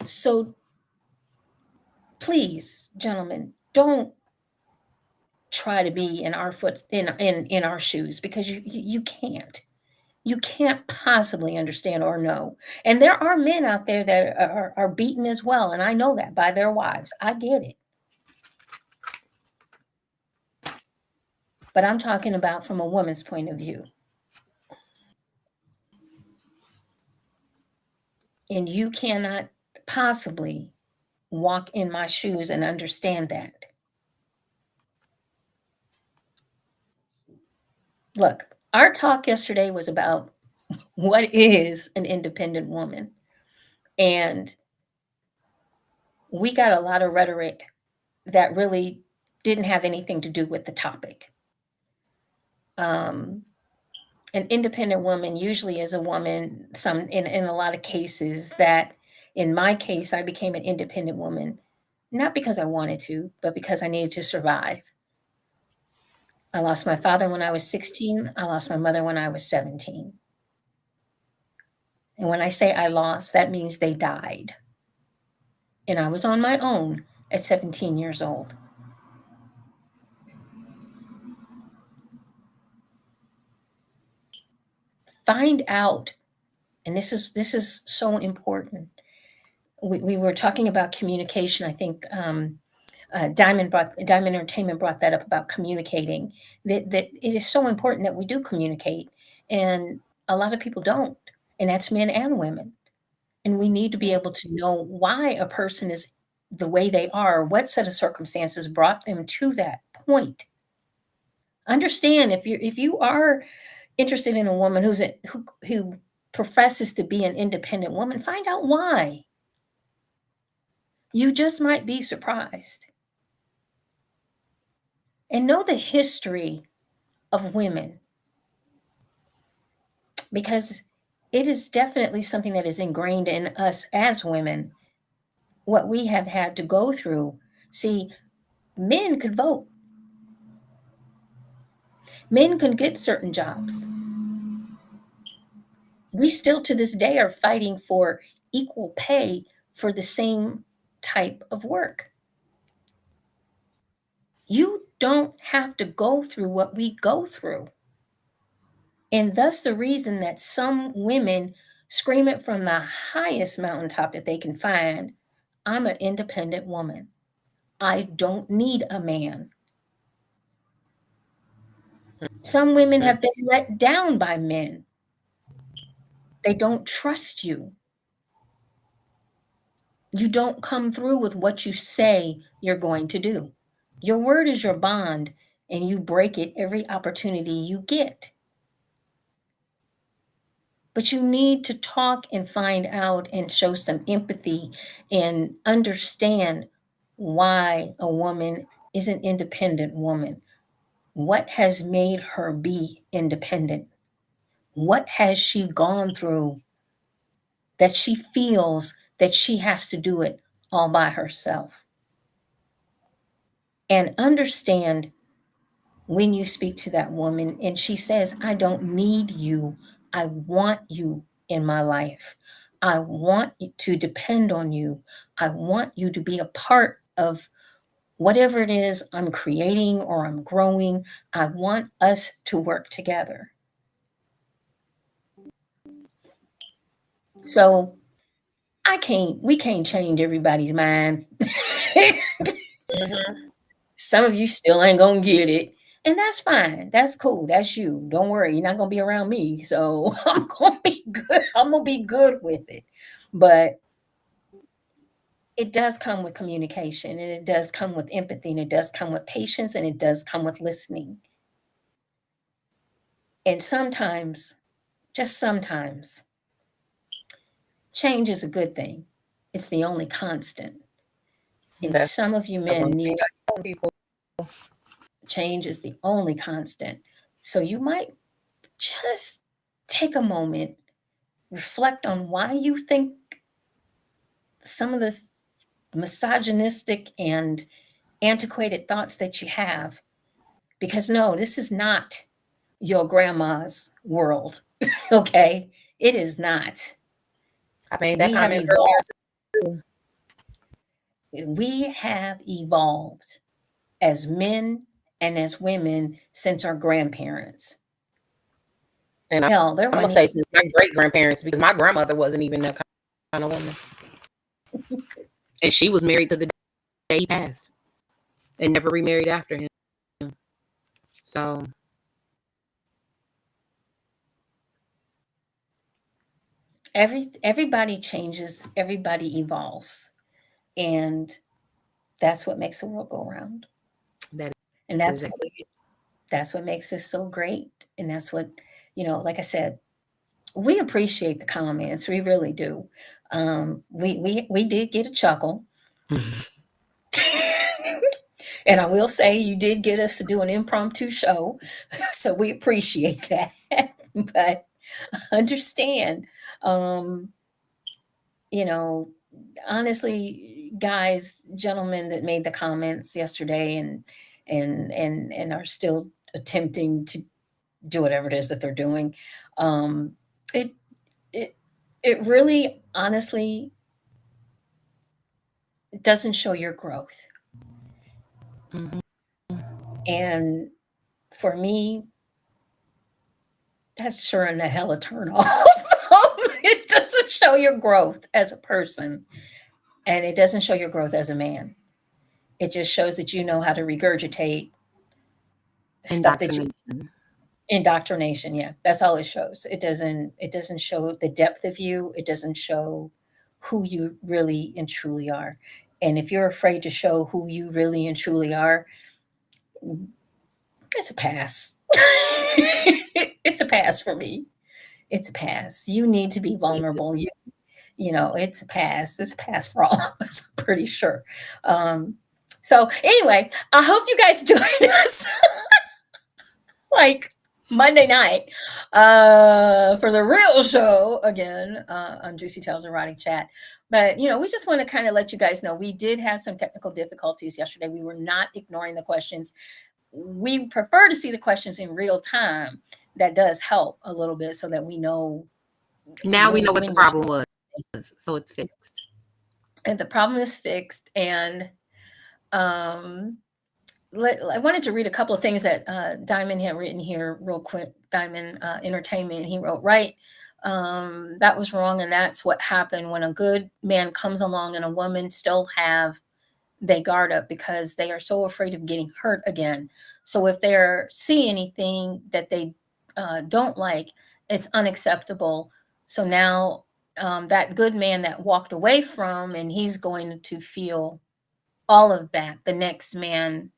So please, gentlemen, don't try to be in our in our shoes, because you can't. You can't possibly understand or know. And there are men out there that are beaten as well, and I know that, by their wives. I get it. But I'm talking about from a woman's point of view. And you cannot possibly walk in my shoes and understand that. Look, our talk yesterday was about what is an independent woman. And we got a lot of rhetoric that really didn't have anything to do with the topic. An independent woman usually is a woman, in a lot of cases, that in my case, I became an independent woman, not because I wanted to, but because I needed to survive. I lost my father when I was 16. I lost my mother when I was 17. And when I say I lost, that means they died. And I was on my own at 17 years old. Find out, and this is so important. We were talking about communication. I think Diamond Entertainment brought that up about communicating. That it is so important that we do communicate, and a lot of people don't, and that's men and women. And we need to be able to know why a person is the way they are, what set of circumstances brought them to that point. Understand, if you are interested in a woman who professes to be an independent woman, find out why. You just might be surprised. And know the history of women, because it is definitely something that is ingrained in us as women, what we have had to go through. See, men could vote. Men could get certain jobs. We still to this day are fighting for equal pay for the same type of work. You don't have to go through what we go through. And thus the reason that some women scream it from the highest mountaintop that they can find, I'm an independent woman. I don't need a man. Some women have been let down by men. They don't trust you. You don't come through with what you say you're going to do. Your word is your bond, and you break it every opportunity you get. But you need to talk and find out and show some empathy and understand why a woman is an independent woman. What has made her be independent? What has she gone through that she feels that she has to do it all by herself? And understand when you speak to that woman and she says, I don't need you, I want you in my life. I want to depend on you. I want you to be a part of whatever it is I'm creating or I'm growing. I want us to work together. So we can't change everybody's mind. Some of you still ain't gonna get it. And that's fine. That's cool. That's you. Don't worry. You're not going to be around me. So I'm going to be good. I'm going to be good with it. But it does come with communication, and it does come with empathy, and it does come with patience, and it does come with listening. And sometimes, just sometimes, change is a good thing. It's the only constant. And some of you men need people. Change is the only constant. So you might just take a moment, reflect on why you think some of the misogynistic and antiquated thoughts that you have. Because no, this is not your grandma's world. Okay? It is not. I made that comment earlier too. We have evolved as men and as women since our grandparents. And Hell, I'm gonna say since my great grandparents, because my grandmother wasn't even that kind of woman, and she was married to the day he passed, and never remarried after him. So everybody changes, everybody evolves, and that's what makes the world go round. that And is that's what makes this so great. And that's what, like I said, we appreciate the comments. We really do. We did get a chuckle. And I will say you did get us to do an impromptu show. So we appreciate that. But understand, honestly, guys, gentlemen that made the comments yesterday and are still attempting to do whatever it is that they're doing, it it it really honestly doesn't show your growth. Mm-hmm. And for me, that's sure in the hell a turn off. It doesn't show your growth as a person, and it doesn't show your growth as a man. It just shows that you know how to regurgitate stuff that you indoctrination. Yeah, that's all it shows. It doesn't show the depth of you. It doesn't show who you really and truly are. And if you're afraid to show who you really and truly are, it's a pass. It's a pass for me. It's a pass. You need to be vulnerable. It's a pass. It's a pass for all of us, I'm pretty sure. So anyway, I hope you guys join us like Monday night for the real show again on Juicy Tales Erotic Chat. But, we just want to kind of let you guys know we did have some technical difficulties yesterday. We were not ignoring the questions. We prefer to see the questions in real time. That does help a little bit so that we know. Now we know what the problem was. So it's fixed. And the problem is fixed. And I wanted to read a couple of things that Diamond had written here real quick. Diamond Entertainment. He wrote, right, that was wrong. And that's what happened when a good man comes along and a woman still have they guard up because they are so afraid of getting hurt again. So if they're see anything that they don't like, it's unacceptable. So now that good man that walked away from, and he's going to feel all of that. The next man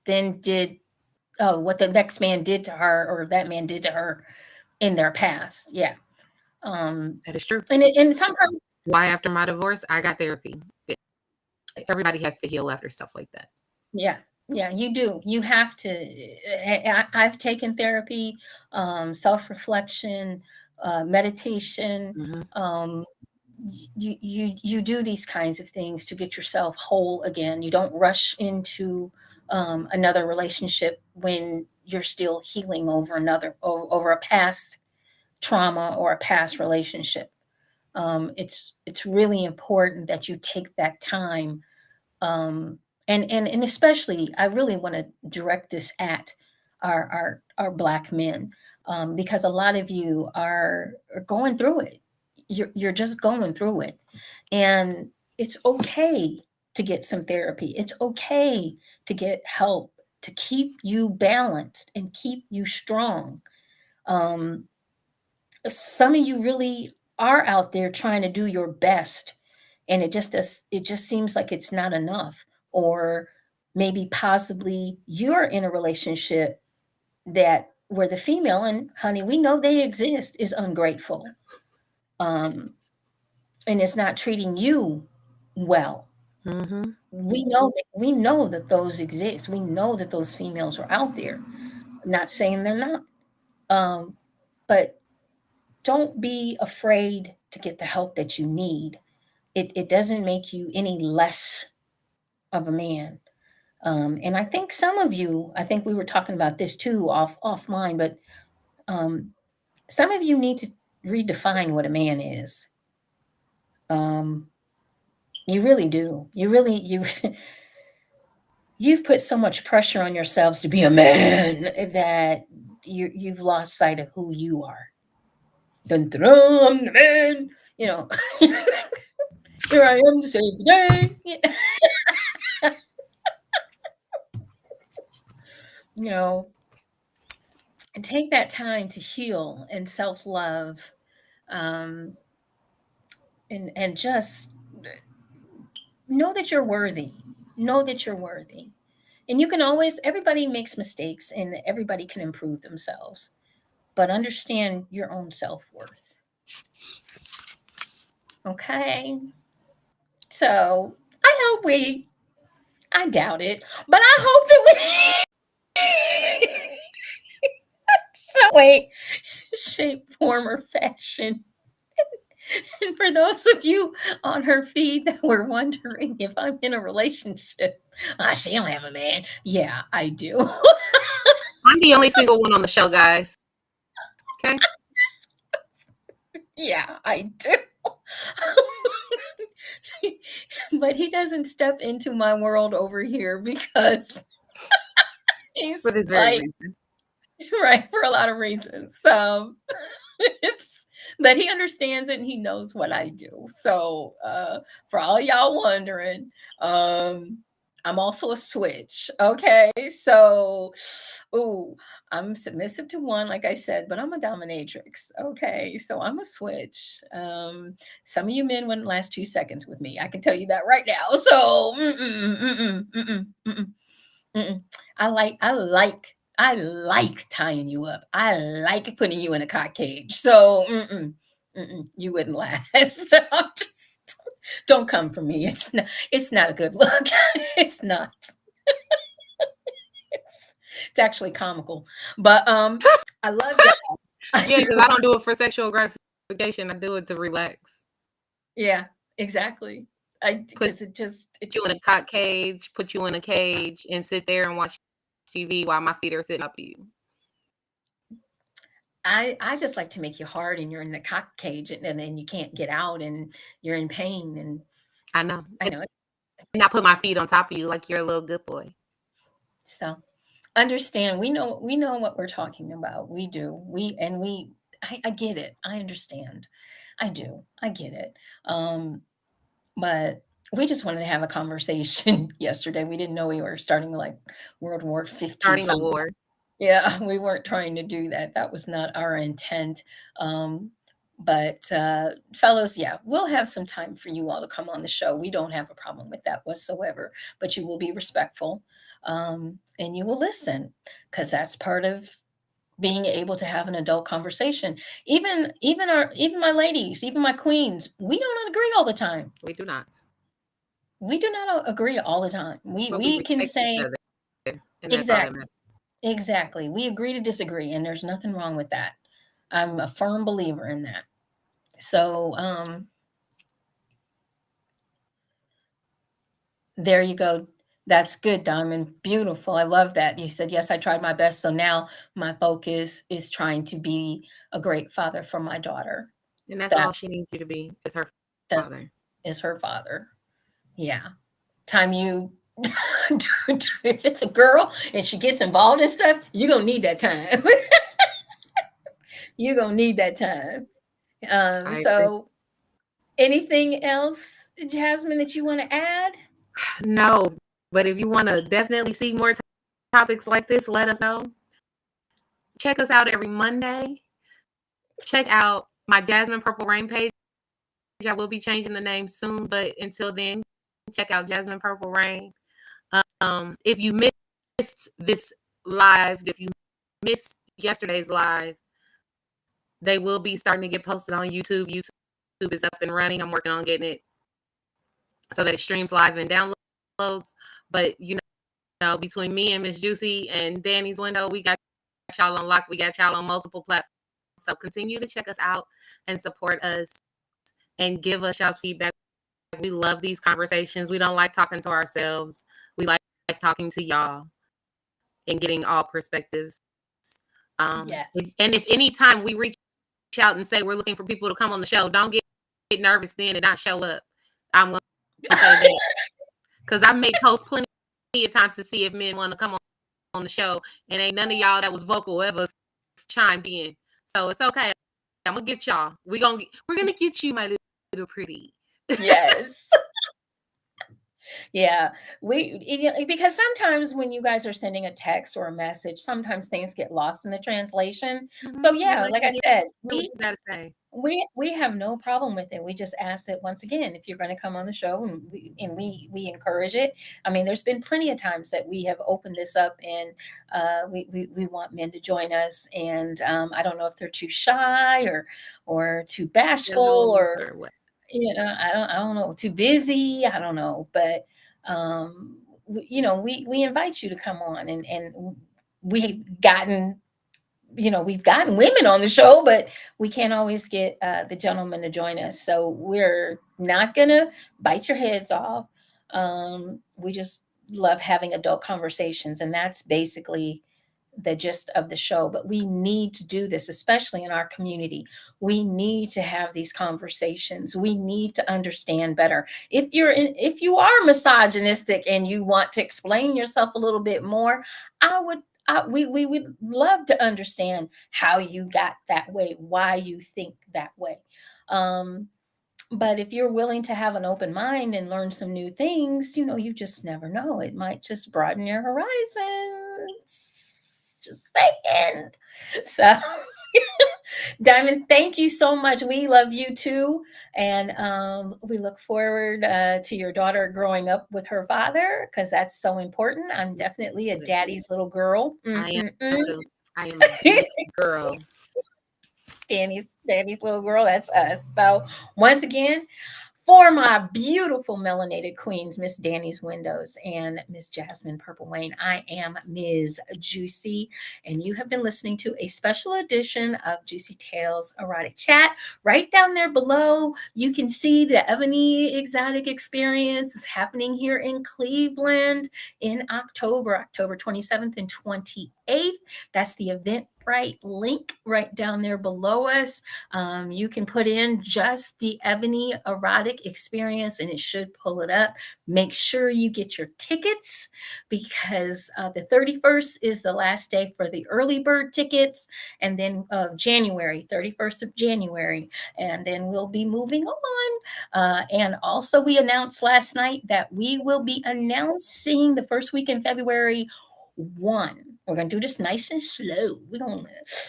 then did what the next man did to her, or that man did to her in their past. Yeah. That is true. And sometimes why after my divorce, I got therapy. Everybody has to heal after stuff like that. Yeah, you do. You have to. I've taken therapy, self-reflection, meditation. Mm-hmm. You do these kinds of things to get yourself whole again. You don't rush into another relationship when you're still healing over a past trauma or a past relationship. It's really important that you take that time. And especially, I really want to direct this at our Black men, because a lot of you are going through it. You're just going through it, and it's okay to get some therapy. It's okay to get help to keep you balanced and keep you strong. Some of you really are out there trying to do your best, and it just seems like it's not enough. Or maybe possibly you're in a relationship that where the female, and honey, we know they exist, is ungrateful, and it's not treating you well. Mm-hmm. We know that those exist. We know that those females are out there. Not saying they're not, but don't be afraid to get the help that you need. It doesn't make you any less of a man. And I think some of you, I think we were talking about this too offline, but some of you need to redefine what a man is. You really do. You've put so much pressure on yourselves to be a man that you've lost sight of who you are. Dun, dun, dun, I'm the man. You know, here I am to save the day. You know, and take that time to heal and self-love, um, and just know that you're worthy. Know that you're worthy. And you can always, everybody makes mistakes and everybody can improve themselves, but understand your own self-worth. Okay. So I doubt it, but I hope that we, some way, shape, form, or fashion. And for those of you on her feed that were wondering if I'm in a relationship, she don't have a man. Yeah, I do. I'm the only single one on the show, guys. Okay. Yeah, I do. But he doesn't step into my world over here because he's For this very reason. Right, for a lot of reasons. So but he understands it and he knows what I do. So for all y'all wondering, I'm also a switch. Okay. So I'm submissive to one, like I said, but I'm a dominatrix. Okay. So I'm a switch. Some of you men wouldn't last 2 seconds with me. I can tell you that right now. So I like tying you up. I like putting you in a cock cage. So you wouldn't last. So don't come for me. It's not a good look. It's not. It's actually comical. But I love that. Yeah, because I don't do it for sexual gratification. I do it to relax. Yeah, exactly. Because it put you in a cock cage, put you in a cage, and sit there and watch TV while my feet are sitting up you. I just like to make you hard and you're in the cock cage and then you can't get out and you're in pain. And I know. It's and I put my feet on top of you like you're a little good boy. So understand, we know what we're talking about. We do. I get it. I understand. I do. I get it. But we just wanted to have a conversation yesterday. We didn't know we were starting like World War 15. Starting a war. Yeah, we weren't trying to do that. That was not our intent. But fellas, yeah, we'll have some time for you all to come on the show. We don't have a problem with that whatsoever, but you will be respectful, and you will listen, because that's part of being able to have an adult conversation. Even my ladies, even my queens, we don't agree all the time. We do not. We do not agree all the time. We can say exactly. We agree to disagree, and there's nothing wrong with that. I'm a firm believer in that. So there you go. That's good, Diamond. Beautiful. I love that. You said, yes, I tried my best. So now my focus is trying to be a great father for my daughter. And that's all she needs you to be, is her father. Is her father. Yeah. Time you, if it's a girl and she gets involved in stuff, you're going to need that time. You're going to need that time. So anything else, Jasmine, that you want to add? No, but if you want to definitely see more topics like this, let us know. Check us out every Monday. Check out my Jasmine Purple Rain page. I will be changing the name soon, but until then, check out Jasmine Purple Rain. If you missed this live, if you missed yesterday's live, they will be starting to get posted on YouTube. YouTube is up and running. I'm working on getting it so that it streams live and downloads. But you know, between me and Miss Juicy and Danny's Window, we got y'all on lock. We got y'all on multiple platforms. So continue to check us out and support us and give us y'all's feedback. We love these conversations. We don't like talking to ourselves. We like talking to y'all and getting all perspectives. Yes. And if any time we reach out and say we're looking for people to come on the show, don't get nervous then and not show up. I'm going Because I made posts plenty of times to see if men want to come on the show, and ain't none of y'all that was vocal ever chimed in. So it's okay. I'm gonna get y'all. We're gonna get you, my little pretty. Yes. Yeah, because sometimes when you guys are sending a text or a message, sometimes things get lost in the translation. So yeah, like I said, you gotta say. We have no problem with it. We just ask that once again, if you're going to come on the show, and we encourage it. I mean, there's been plenty of times that we have opened this up, and we want men to join us, and I don't know if they're too shy or too bashful or what. I don't know, too busy. I don't know, but we invite you to come on, and we've gotten women on the show, but we can't always get the gentlemen to join us. So we're not gonna bite your heads off. We just love having adult conversations, and that's basically the gist of the show. But we need to do this, especially in our community. We need to have these conversations. We need to understand better. If you are misogynistic and you want to explain yourself a little bit more, we would love to understand how you got that way, why you think that way. But if you're willing to have an open mind and learn some new things, you just never know. It might just broaden your horizons. Just saying. So, Diamond, thank you so much. We love you too. And we look forward to your daughter growing up with her father, because that's so important. I'm definitely a daddy's little girl. I am a daddy's girl. Danny's little girl. That's us. So once again, for my beautiful melanated queens, Miss Danny's Windows and Miss Jasmine Purple Wayne, I am Ms. Juicy, and you have been listening to a special edition of Juicy Tales Erotic Chat. Right down there below, you can see the Ebony Exotic Experience is happening here in Cleveland in October 27th and 28th. That's the Eventbrite link right down there below us. You can put in just the Ebony Erotic Experience and it should pull it up. Make sure you get your tickets, because the 31st is the last day for the early bird tickets, and then January 31st of January, and then we'll be moving on. And also, we announced last night that we will be announcing the first week in February 1. We're going to do this nice and slow.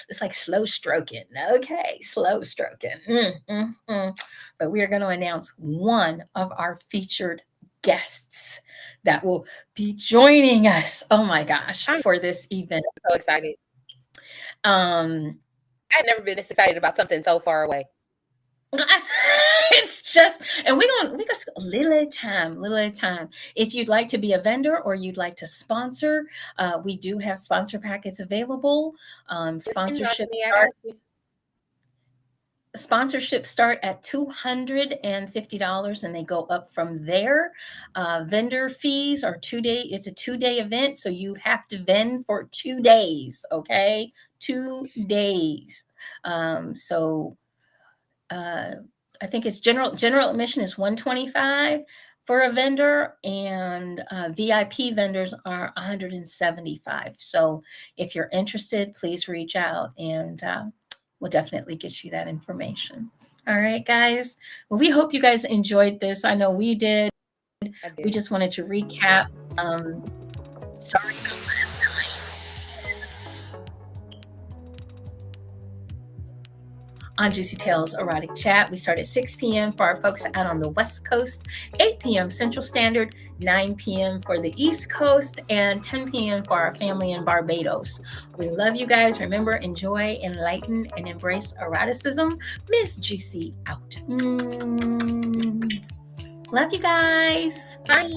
It's like slow stroking. Okay, slow stroking. But we are going to announce one of our featured guests that will be joining us. Oh my gosh, for this event. I'm so excited. I've never been this excited about something so far away. It's just, and we got a little at a time. If you'd like to be a vendor or you'd like to sponsor, we do have sponsor packets available. Sponsorships start at $250 and they go up from there. Vendor fees are 2 day. It's a 2-day event, so you have to vend for 2 days. Okay, 2 days. I think it's general admission is $125 for a vendor, and VIP vendors are $175. So if you're interested, please reach out, and we'll definitely get you that information. All right, guys. Well, we hope you guys enjoyed this. I know we did. We just wanted to recap. Sorry. On Juicy Tales Erotic Chat, we start at 6 p.m. for our folks out on the West Coast, 8 p.m. Central Standard, 9 p.m. for the East Coast, and 10 p.m. for our family in Barbados. We love you guys. Remember, enjoy, enlighten, and embrace eroticism. Miss Juicy out. Love you guys. Bye.